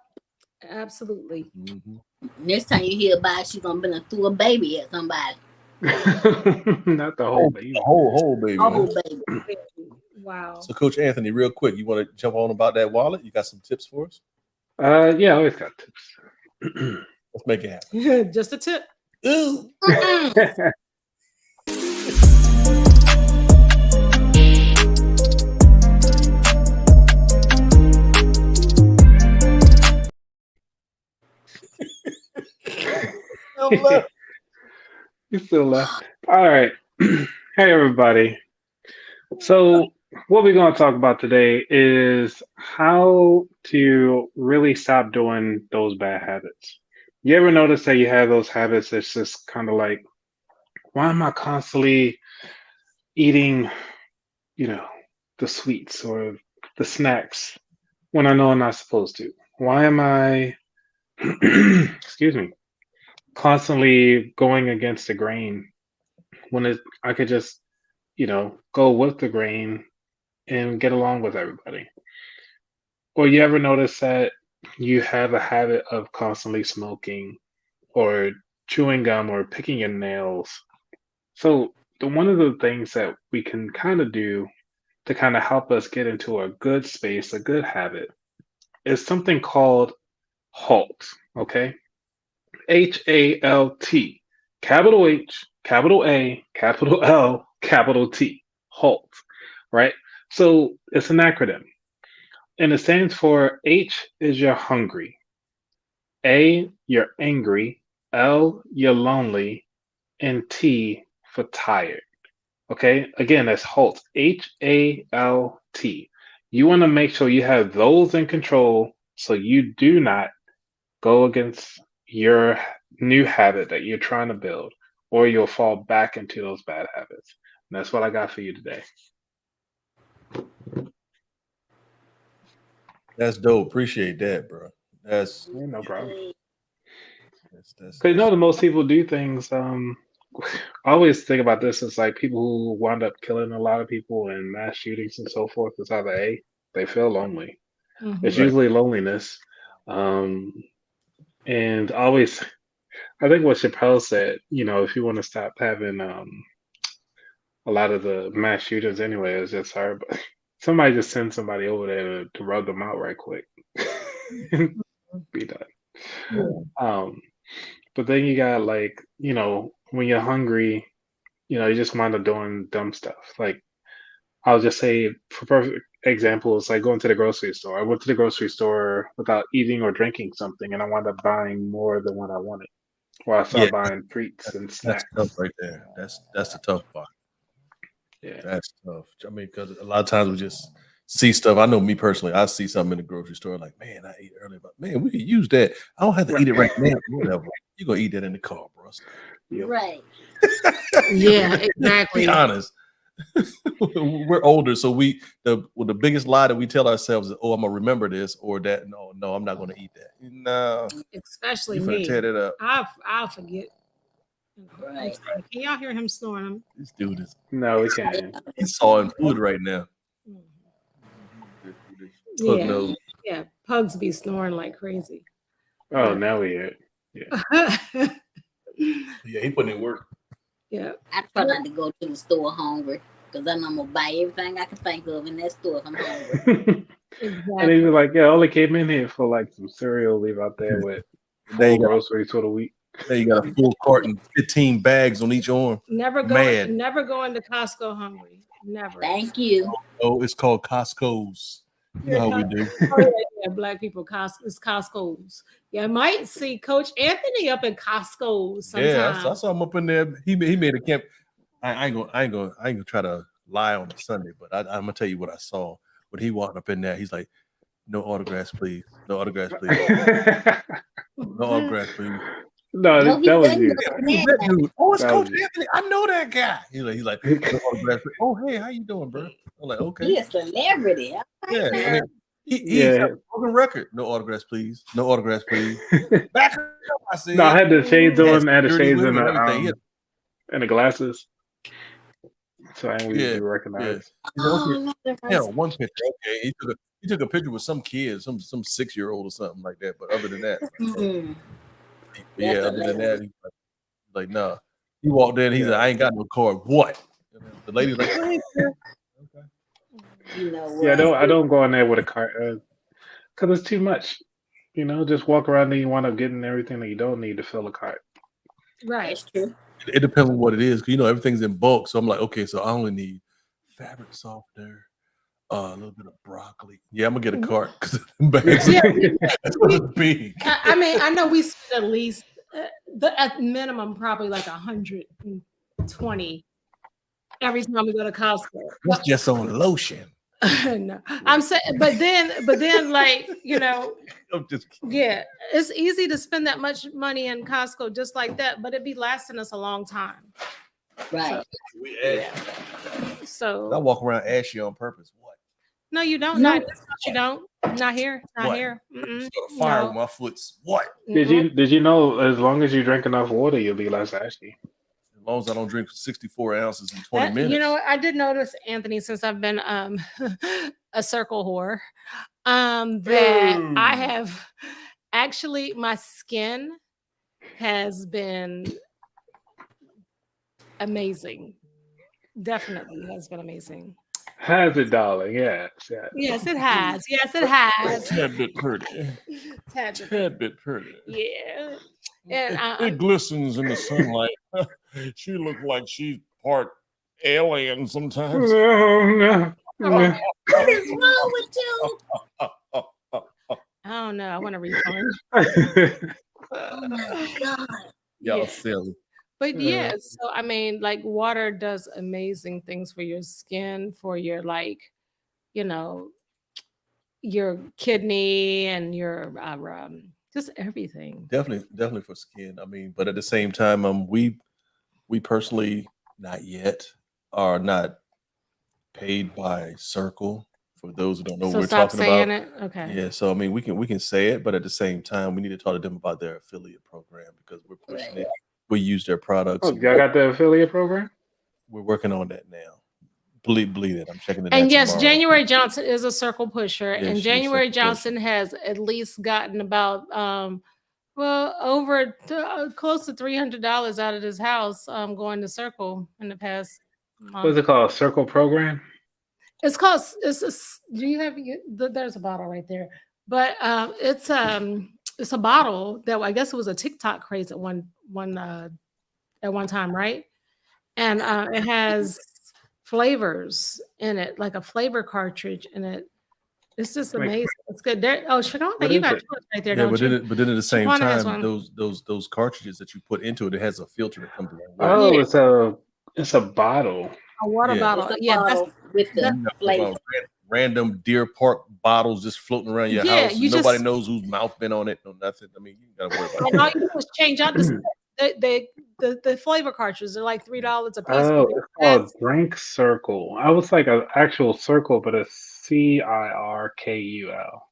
Absolutely.
Mm-hmm.
Next time you hear about it, she's gonna be throw a baby at somebody.
Not the whole baby.
The whole baby.
Whole baby.
Wow.
So, Coach Anthony, real quick, you want to jump on about that wallet? You got some tips for us?
Yeah, I always got tips.
Let's make it happen.
Just a tip.
Ooh.
You still left. All right. Hey, everybody. So what we're going to talk about today is how to really stop doing those bad habits. You ever notice that you have those habits that's just kind of like, why am I constantly eating, the sweets or the snacks when I know I'm not supposed to? Why am I, excuse me, constantly going against the grain when I could just, go with the grain and get along with everybody? Or you ever notice that you have a habit of constantly smoking or chewing gum or picking your nails? So one of the things that we can kind of do to kind of help us get into a good space, a good habit, is something called HALT, okay? HALT, capital H, capital A, capital L, capital T, HALT, right? So it's an acronym, and it stands for H is you're hungry, A, you're angry, L, you're lonely, and T for tired. Okay, again, that's HALT, HALT. You want to make sure you have those in control so you do not go against your new habit that you're trying to build, or you'll fall back into those bad habits. And that's what I got for you today.
That's dope. Appreciate that, bro. That's
No problem.
that's
Because you know, the most people do things. I always think about this as like people who wind up killing a lot of people in mass shootings and so forth. It's either A, they feel lonely. It's
Right.
usually loneliness. And always, I think what Chappelle said, you know, if you want to stop having a lot of the mass shooters anyway, it's just hard. But somebody just send somebody over there to rub them out right quick. Be done.
Yeah.
But then you got like, you know, when you're hungry, you know, you just wind up doing dumb stuff. Like I'll just say, for perfect example, it's like going to the grocery store. I went to the grocery store without eating or drinking something, and I wound up buying more than what I wanted. Or I started buying treats and
That's
snacks.
tough right there. That's the tough part.
Yeah.
That's tough. I mean, because a lot of times we just see stuff. I know me personally, I see something in the grocery store, like, man, I ate earlier, but man, we could use that. I don't have to eat it right now. Whatever. You're gonna eat that in the car, bro.
Yep.
Right.
Yeah, exactly.
Be honest. We're older, so the biggest lie that we tell ourselves is, "Oh, I'm gonna remember this or that." No, I'm not gonna eat that. No,
Especially
you finna
me.
tear that up.
I'll forget.
Right.
Can y'all hear him snoring?
This dude is
No, we can't.
he's sawing wood right now. Pug
Yeah.
nose.
Yeah, pugs be snoring like crazy.
Oh, now we hear it. Yeah.
Yeah, he putting in work.
Yeah.
I try not to go to the store hungry because then I'm gonna buy everything I can think of in that store if I'm hungry.
And he was like, yeah, I only came in here for like some cereal, leave out there with
They
4
got
groceries for the week.
There you got a full carton, 15 bags on each arm.
Never
Mad.
go into Costco hungry. Never.
Thank you.
Oh, it's called Costco's. You know how we do.
Oh, yeah, black people, it's Costco's. Yeah, I might see Coach Anthony up in Costco's sometime.
Yeah, I saw him up in there. He made a camp. I ain't gonna try to lie on a Sunday, but I'm gonna tell you what I saw. When he walked up in there, he's like, "No autographs, please. No autographs, please. No autographs, please."
No,
No, he
that was
doesn't
you.
go
Who's
that
that dude? Oh, it's
That
Coach
was you.
Anthony. I know that guy. He's like, no autographs. Please. Oh, hey, how you doing, bro? I'm like, okay.
He a celebrity.
Yeah, I mean, he
Yeah.
got a broken record. No autographs, please. No autographs, please. Back up, I said.
No, I had the shades on, I had the
security
shades
with
and
him and everything.
and the glasses. So I didn't
Yeah,
be recognized.
Oh,
Yeah, one picture. Okay, he took a picture with some kid, some 6-year-old or something like that. But other than that,
Mhm.
yeah,
That's
other than that,
hilarious.
he's like, nah. He walked in. He's like, I ain't got no card. What? And the lady's like, oh, hey, sir. Okay.
You know what?
Yeah, I don't go in there with a cart because it's too much. You know, just walk around and you wind up getting everything that you don't need to fill a cart.
Right.
That's true.
It depends on what it is, because everything's in bulk. So I'm like, okay, so I only need fabric softener, a little bit of broccoli. Yeah, I'm gonna get a cart because that's what it's big.
I mean, I know we spend at least at minimum probably like 120 every time we go to Costco.
That's just on lotion.
No, I'm saying, but then, like,
I'm just kidding.
yeah, it's easy to spend that much money in Costco just like that, but it'd be lasting us a long time.
Right.
I
So
walk around ashy on purpose. What?
no, you don't.
No.
You don't. Not here. Not
What?
here.
Start a fire with my foots. What?
Did you know as long as you drink enough water, you'll be less ashy?
As long as I don't drink 64 ounces in 20 minutes.
You know, I did notice, Anthony, since I've been a circle whore, that I have actually, my skin has been amazing. Definitely has been amazing.
Has it, darling? Yes.
Yes, it has. Yes, it has.
Tad bit pretty. Tad bit pretty.
Yeah. And
It glistens in the sunlight. She looks like she's part alien sometimes.
No.
What is wrong with you?
I don't know. I want a refund.
Oh my God.
Y'all
Yeah.
silly.
But yeah, so I mean, like, water does amazing things for your skin, for your, like, your kidney and your just everything.
Definitely for skin. I mean, but at the same time, we personally not yet are not paid by Circle. For those who don't know
So
what we're
stop
talking
saying
about.
it. Okay.
Yeah, so I mean, we can say it, but at the same time, we need to talk to them about their affiliate program because we're pushing it. We use their products.
Oh, y'all got the affiliate program?
We're working on that now. Believe it. I'm checking it out.
And yes,
tomorrow.
January Johnson is a Circle pusher,
Yeah,
and
she's a
January
Circle
Johnson
pusher.
has at least gotten about over close to $300 out of his house going to Circle in the past month.
What's it called? Circle program?
It's called. Do you have? There's a bottle right there, but it's a bottle that I guess it was a TikTok craze at one time, right? And it has flavors in it, like a flavor cartridge in it. It's just amazing. It's good. Siobhan, you got yours right there,
yeah,
don't you?
but then at the same
Siobhan has
time,
one.
those cartridges that you put into it, it has a filter that comes along.
Oh,
Yeah.
it's a bottle.
A water bottle.
It's a
Yeah,
bottle with the flavor.
Random Deer Park bottles just floating around your house. Nobody knows whose mouth been on it. No nothing. I mean, you gotta worry about
and all you do is change out the flavor cartridges. They're like $3 a piece.
Oh, it's called Drink Circle. I was like an actual circle, but a CIRKUL.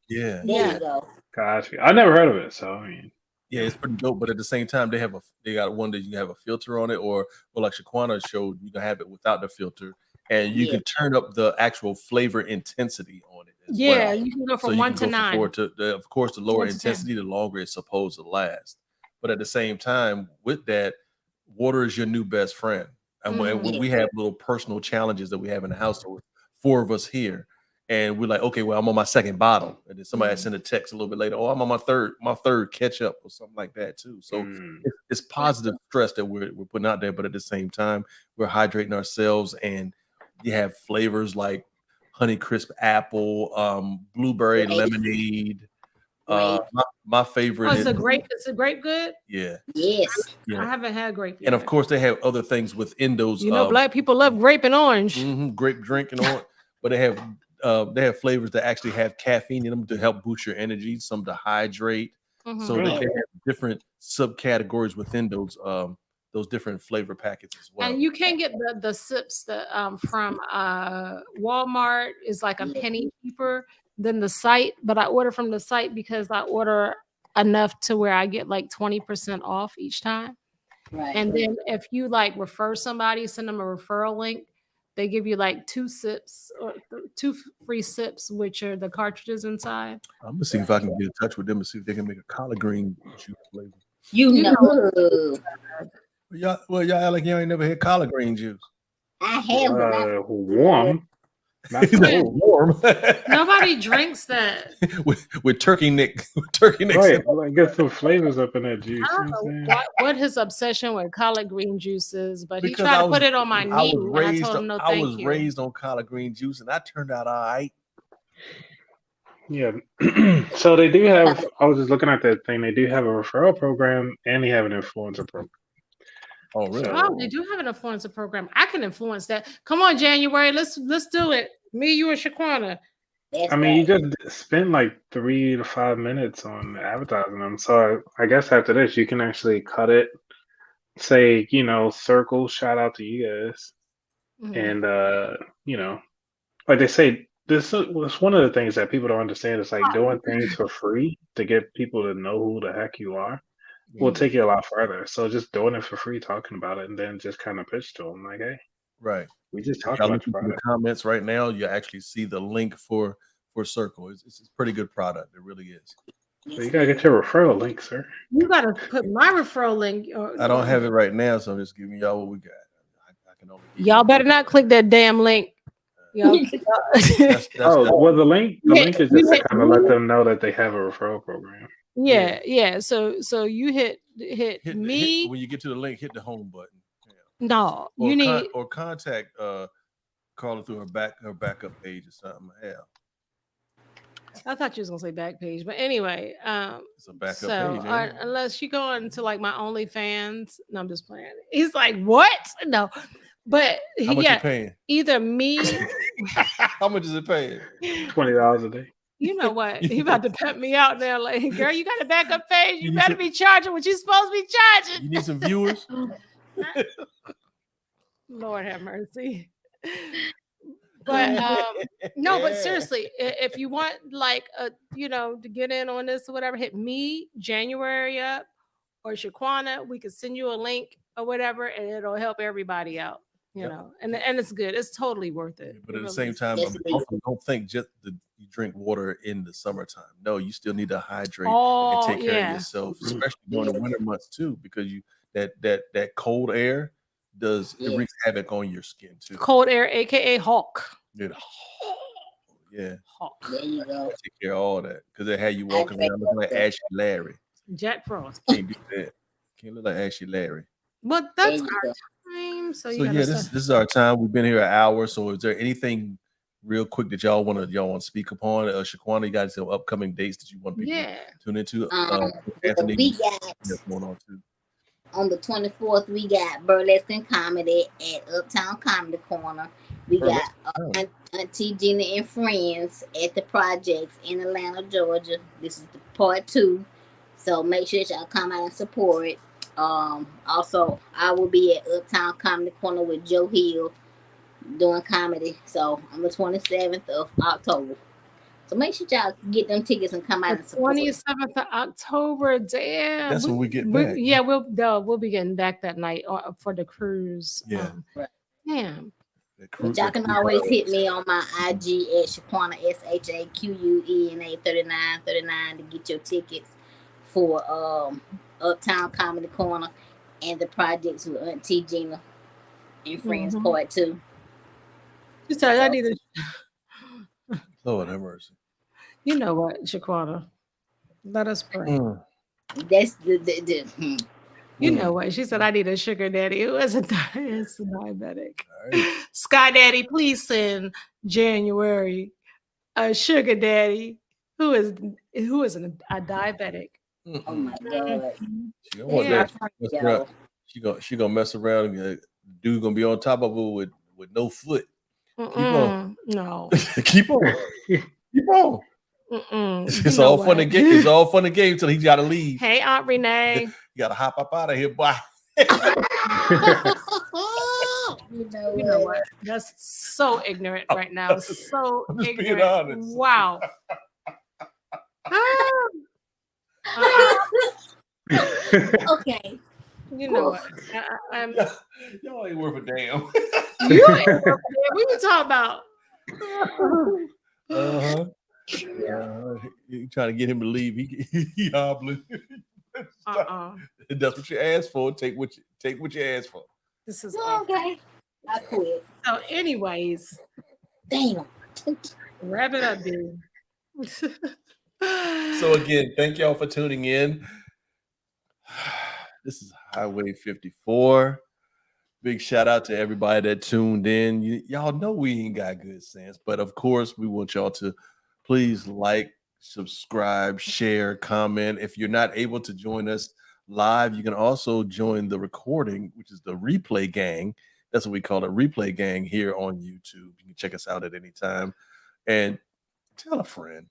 Yeah.
There you go.
Gotcha. I never heard of it, so I mean.
Yeah, it's pretty dope. But at the same time, they got one that you can have a filter on it, or like Shaquana showed, you can have it without the filter, and you can turn up the actual flavor intensity on it. As well.
You can go from 1 to 9.
Of course, the lower intensity, the longer it's supposed to last. But at the same time, with that, water is your new best friend. And when we have little personal challenges that we have in the house, so 4 of us here. And we're like, okay, well, I'm on my second bottle. And then somebody sent a text a little bit later. Oh, I'm on my third catch up or something like that too. So it's positive stress that we're putting out there. But at the same time, we're hydrating ourselves. And you have flavors like Honeycrisp apple, blueberry lemonade. My favorite
is a grape. Is a grape good?
Yeah.
Yes.
I haven't had grape yet.
And of course, they have other things within those.
Black people love grape and orange.
Grape drink and orange. But they have flavors that actually have caffeine in them to help boost your energy, some to hydrate. So they have different subcategories within those different flavor packets as well.
And you can get the sips that from Walmart is like a penny cheaper than the site, but I order from the site because I order enough to where I get like 20% off each time.
Right.
And then if you like refer somebody, send them a referral link, they give you like 2 sips or 2 free sips, which are the cartridges inside.
I'm gonna see if I can get in touch with them and see if they can make a collard green juice flavor.
You know.
Y'all act like y'all ain't never had collard green juice.
I have
warm. Not
warm.
Nobody drinks that
with turkey neck. Turkey neck.
Right. Well, get some flavors up in that juice.
I don't know what his obsession with collard green juice is, but he tried to put it on my knee. And I told him no, thank you.
I was raised on collard green juice, and that turned out all right.
Yeah. So they do have. I was just looking at that thing. They do have a referral program, and they have an influencer program.
Oh, really?
Oh, they do have an influencer program. I can influence that. Come on, January. Let's do it. Me, you, and Shaquana.
I mean, you just spend like 3 to 5 minutes on advertising them. So I guess after this, you can actually cut it. Say, Circle. Shout out to you guys. And like they say, this was one of the things that people don't understand. It's like doing things for free to get people to know who the heck you are. Will take you a lot further. So just doing it for free, talking about it, and then just kind of pitch to them like, "Hey,
right,
we just talked about your product."
The comments right now, you actually see the link for Circle. It's a pretty good product. It really is.
So you gotta get your referral link, sir.
You gotta put my referral link.
I don't have it right now, so I'm just giving y'all what we got. I can only.
Y'all better not click that damn link.
Well, the link is just to kind of let them know that they have a referral program.
Yeah. So you hit me
when you get to the link. Hit the home button. Yeah.
No, you need
or contact Carla through her backup page or something. Yeah.
I thought you was gonna say back page, but anyway,
it's a backup page.
Unless you go into like my OnlyFans. No, I'm just playing. He's like, what? No, but
how much you paying?
Either me.
How much is it paying?
$20 a day.
You know what? He about to pet me out there. Like, girl, you got a backup page. You
need
better
some-
be charging what you supposed to be charging.
You need some viewers?
Lord have mercy. But no, but seriously, if you want like to get in on this or whatever, hit me January up or Shaquana. We could send you a link or whatever, and it'll help everybody out. You know, and it's good. It's totally worth it.
But at the same time, also don't think just that you drink water in the summertime. No, you still need to hydrate and take care of yourself, especially during the winter months too, because that cold air it wreaks havoc on your skin too.
Cold air, aka Hawk.
Yeah.
Hawk.
There you go.
Take care of all that because they had you walking around looking like Ashley Larry.
Jack Frost.
Can't do that. Can't look like Ashley Larry.
But that's our time. So
this is our time. We've been here an hour. So is there anything real quick that y'all want to speak upon? Shaquana, you got some upcoming dates that you want people to tune into? Anthony,
we got
going on too.
On the 24th, we got Burlesque and Comedy at Uptown Comedy Corner. We got Auntie Gina and Friends at the Projects in Atlanta, Georgia. This is the part 2. So make sure y'all come out and support. Also, I will be at Uptown Comedy Corner with Joe Hill doing comedy. So on the 27th of October. So make sure y'all get them tickets and come out and support.
27th of October. Damn.
That's when we get back.
We'll be getting back that night for the cruise.
Yeah.
Damn.
But y'all can always hit me on my IG at Shaquana SHAQUENA 3939 to get your tickets for Uptown Comedy Corner and the Projects with Auntie Gina and Friends part 2.
You said I need to.
Lord have mercy.
You know what, Shaquana? Let us pray.
That's
You know what? She said I need a sugar daddy who is a diabetic. Right. Sky Daddy, please send January a sugar daddy who is a diabetic.
Oh my God.
She gonna mess around and dude gonna be on top of her with no foot. Keep on.
No.
Keep on. Keep on. It's all fun and game. It's all fun and game until he got to leave.
Hey, Aunt Renee.
You got to hop up out of here, boy.
You know
what? That's so ignorant right now. So
I'm just
ignorant.
being honest.
Wow.
Okay.
You know what?
Y'all ain't worth a damn.
You ain't worth a damn. What you talking about?
You trying to get him to leave? He hobbling. That's what you asked for. Take what you asked for.
This is
okay. I quit.
So, anyways,
damn.
Wrap it up, dude.
So again, thank y'all for tuning in. This is Highway 54. Big shout out to everybody that tuned in. Y'all know we ain't got good sense, but of course, we want y'all to please like, subscribe, share, comment. If you're not able to join us live, you can also join the recording, which is the replay gang. That's what we call it, replay gang here on YouTube. You can check us out at any time. And tell a friend.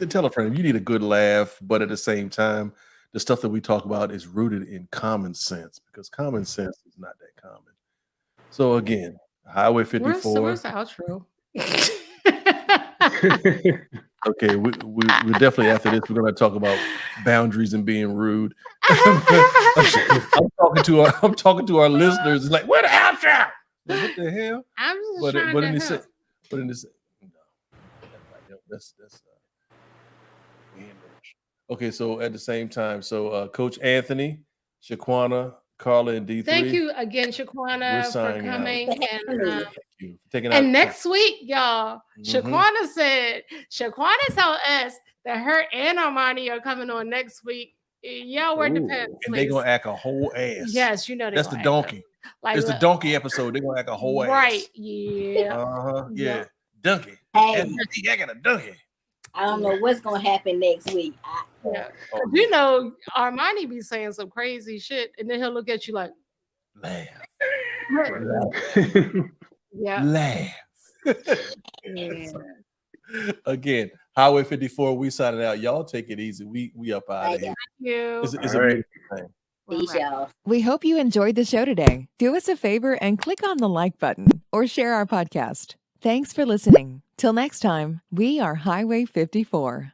Tell a friend if you need a good laugh, but at the same time, the stuff that we talk about is rooted in common sense, because common sense is not that common. So again, Highway 54.
Where's the outro?
Okay, we're definitely after this. We're going to talk about boundaries and being rude. I'm talking to our listeners. It's like, where the outro? What the hell?
I'm just trying to help.
That's okay. So at the same time, Coach Anthony, Shaquana, Carla, and D3.
Thank you again, Shaquana, for coming. And
taking
and next week, y'all, Shaquana told us that her and Armani are coming on next week. Y'all wear the pants,
and they're gonna act a whole ass.
Yes, you know
that's the donkey. Like, it's the donkey episode. They're gonna act a whole ass.
Right? Yeah.
Yeah. Donkey.
Hey,
I got a donkey.
I don't know what's gonna happen next week.
You know, Armani be saying some crazy shit, and then he'll look at you like,
laugh.
Yeah.
Laugh.
Yeah.
Again, Highway 54, we signing out. Y'all take it easy. We up out of here.
Thank you.
It's
All
a
right.
beautiful thing.
Peace, y'all.
We hope you enjoyed the show today. Do us a favor and click on the like button or share our podcast. Thanks for listening. Till next time, we are Highway 54.